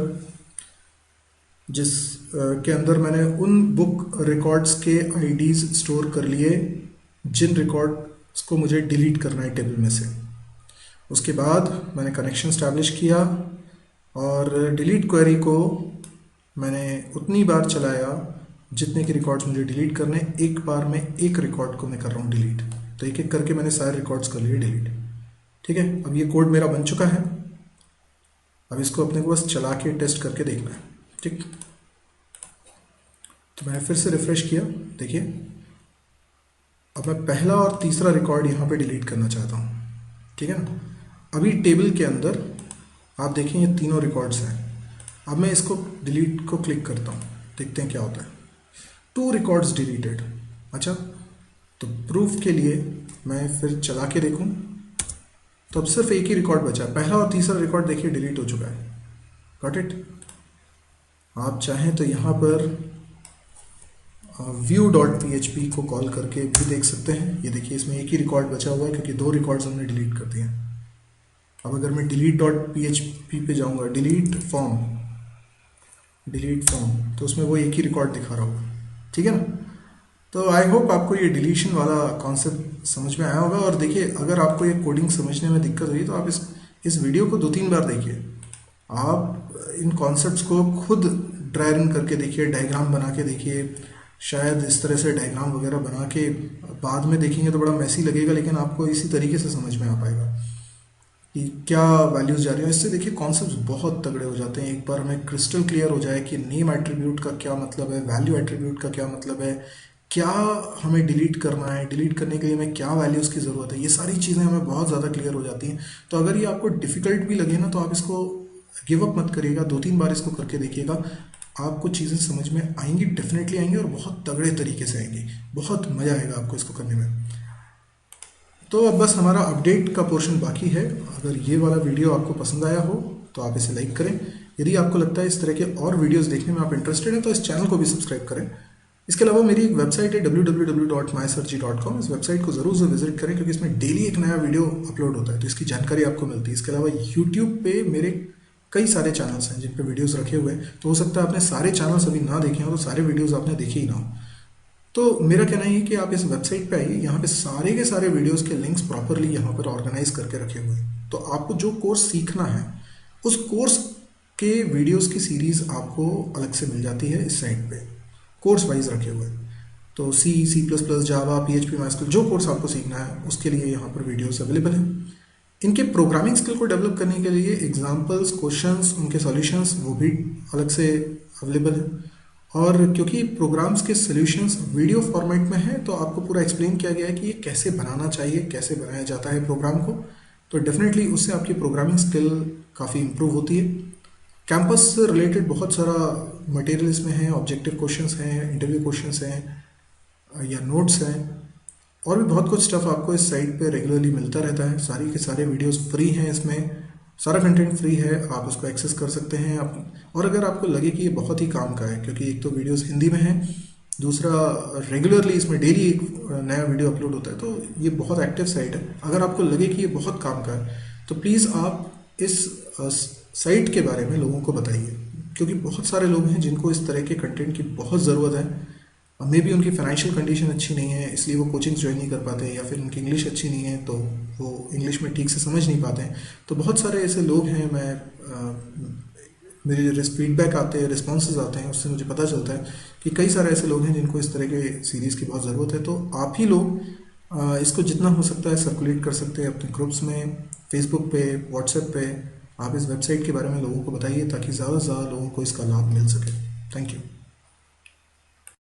जिस के अंदर मैंने उन बुक रिकॉर्ड्स के आईडीज़ स्टोर कर लिए जिन रिकॉर्ड्स को मुझे डिलीट करना है टेबल में से। उसके बाद मैंने कनेक्शन स्टैब्लिश किया, और डिलीट क्वेरी को मैंने उतनी बार चलाया जितने के रिकॉर्ड्स मुझे डिलीट करने, एक बार में एक रिकॉर्ड को मैं कर रहा हूँ डिलीट, तो एक एक करके मैंने सारे रिकॉर्ड्स कर लिए डिलीट, ठीक है। अब ये कोड मेरा बन चुका है, अब इसको अपने को बस चला के टेस्ट करके देखना है, ठीक। तो मैंने फिर से रिफ्रेश किया, देखिए अब मैं पहला और तीसरा रिकॉर्ड यहाँ पे डिलीट करना चाहता हूँ, ठीक है ना। अभी टेबल के अंदर आप देखें ये तीनों रिकॉर्ड्स हैं, अब मैं इसको डिलीट को क्लिक करता हूँ, देखते हैं क्या होता है, 2 रिकॉर्ड्स डिलीटेड। अच्छा, तो प्रूफ के लिए मैं फिर चला के देखूँ, तो अब सिर्फ एक ही रिकॉर्ड बचा, पहला और तीसरा रिकॉर्ड देखिए डिलीट हो चुका है, गॉट इट। आप चाहें तो यहाँ पर view.php को कॉल करके भी देख सकते हैं, ये देखिए इसमें एक ही रिकॉर्ड बचा हुआ है क्योंकि 2 रिकॉर्ड्स हमने डिलीट कर दिए हैं। अब अगर मैं delete.php पे जाऊँगा, डिलीट फॉर्म, तो उसमें वो एक ही रिकॉर्ड दिखा रहा होगा, ठीक है ना। तो आई होप आपको ये डिलीशन वाला कॉन्सेप्ट समझ में आया होगा। और देखिए अगर आपको ये कोडिंग समझने में दिक्कत हुई तो आप इस वीडियो को 2-3 बार देखिए, आप इन कॉन्सेप्ट्स को खुद ड्राई रन करके देखिए, डायग्राम बना के देखिए, शायद इस तरह से डायग्राम वगैरह बना के बाद में देखेंगे तो बड़ा मैसी लगेगा, लेकिन आपको इसी तरीके से समझ में आ पाएगा। कि क्या वैल्यूज जा रही है। इससे देखिए कॉन्सेप्ट्स बहुत तगड़े हो जाते हैं। एक बार हमें क्रिस्टल क्लियर हो जाए कि नेम एट्रीब्यूट का क्या मतलब है, वैल्यू एट्रीब्यूट का क्या मतलब है, क्या हमें डिलीट करना है, डिलीट करने के लिए हमें क्या वैल्यूज़ की ज़रूरत है, ये सारी चीज़ें हमें बहुत ज़्यादा क्लियर हो जाती हैं। तो अगर ये आपको डिफ़िकल्ट भी लगे ना तो आप इसको गिव अप मत करिएगा, 2-3 बार इसको करके देखिएगा, आपको चीज़ें समझ में आएंगी, डेफिनेटली आएंगी और बहुत तगड़े तरीके से आएंगी, बहुत मज़ा आएगा आपको इसको करने में। तो अब बस हमारा अपडेट का पोर्शन बाकी है। अगर ये वाला वीडियो आपको पसंद आया हो तो आप इसे लाइक करें। यदि आपको लगता है इस तरह के और वीडियोस देखने में आप इंटरेस्टेड हैं तो इस चैनल को भी सब्सक्राइब करें। इसके अलावा मेरी एक वेबसाइट है www.mysearchi.com। इस वेबसाइट को ज़रूर से विजिट करें क्योंकि इसमें डेली एक नया वीडियो अपलोड होता है, तो इसकी जानकारी आपको मिलती है। इसके अलावा यूट्यूब पे मेरे कई सारे चैनल्स हैं जिन पे वीडियोस रखे हुए हैं, तो हो सकता है आपने सारे चैनल्स अभी ना देखे हों, तो सारे वीडियोस आपने देखे ही ना हो। तो मेरा कहना है कि आप इस वेबसाइट पे आइए, यहाँ पे सारे के सारे वीडियोस के लिंक्स प्रॉपरली यहाँ पर ऑर्गेनाइज करके रखे हुए हैं। तो आपको जो कोर्स सीखना है उस कोर्स के वीडियोस की सीरीज आपको अलग से मिल जाती है इस साइट पे, कोर्स वाइज रखे हुए हैं। तो C++, जावा, PHP, MySQL जो कोर्स आपको सीखना है उसके लिए यहाँ पर वीडियोस अवेलेबल हैं। इनके प्रोग्रामिंग स्किल को डेवलप करने के लिए एग्जाम्पल्स, क्वेश्चंस, उनके सॉल्यूशंस वो भी अलग से अवेलेबल है। और क्योंकि प्रोग्राम्स के सॉल्यूशंस वीडियो फॉर्मेट में है तो आपको पूरा एक्सप्लेन किया गया है कि ये कैसे बनाना चाहिए, कैसे बनाया जाता है प्रोग्राम को। तो डेफिनेटली उससे आपकी प्रोग्रामिंग स्किल काफ़ी इंप्रूव होती है। कैंपस से रिलेटेड बहुत सारा मटेरियल इसमें है, ऑब्जेक्टिव क्वेश्चंस हैं, इंटरव्यू क्वेश्चंस हैं या नोट्स हैं, और भी बहुत कुछ स्टफ आपको इस साइट पे रेगुलरली मिलता रहता है। सारी के सारे वीडियोस फ्री हैं, इसमें सारा कंटेंट फ्री है, आप उसको एक्सेस कर सकते हैं आप। और अगर आपको लगे कि ये बहुत ही काम का है, क्योंकि एक तो वीडियोस हिंदी में है, दूसरा रेगुलरली इसमें डेली एक नया वीडियो अपलोड होता है, तो ये बहुत एक्टिव साइट है। अगर आपको लगे कि ये बहुत काम का है तो प्लीज़ आप इस साइट के बारे में लोगों को बताइए, क्योंकि बहुत सारे लोग हैं जिनको इस तरह के कंटेंट की बहुत ज़रूरत है। मे बी उनकी फाइनेंशियल कंडीशन अच्छी नहीं है इसलिए वो कोचिंग ज्वाइन नहीं कर पाते, या फिर उनकी इंग्लिश अच्छी नहीं है तो वो इंग्लिश में ठीक से समझ नहीं पाते हैं। तो बहुत सारे ऐसे लोग हैं, मेरे जो फीडबैक आते हैं, रिस्पॉन्सेज आते हैं, उससे मुझे पता चलता है कि कई सारे ऐसे लोग हैं जिनको इस तरह के सीरीज़ की बहुत ज़रूरत है। तो आप ही लोग इसको जितना हो सकता है सर्कुलेट कर सकते हैं अपने ग्रुप्स में, फेसबुक पे, व्हाट्सएप पे। आप इस वेबसाइट के बारे में लोगों को बताइए ताकि ज़्यादा से ज़्यादा लोगों को इसका लाभ मिल सके। Thank you.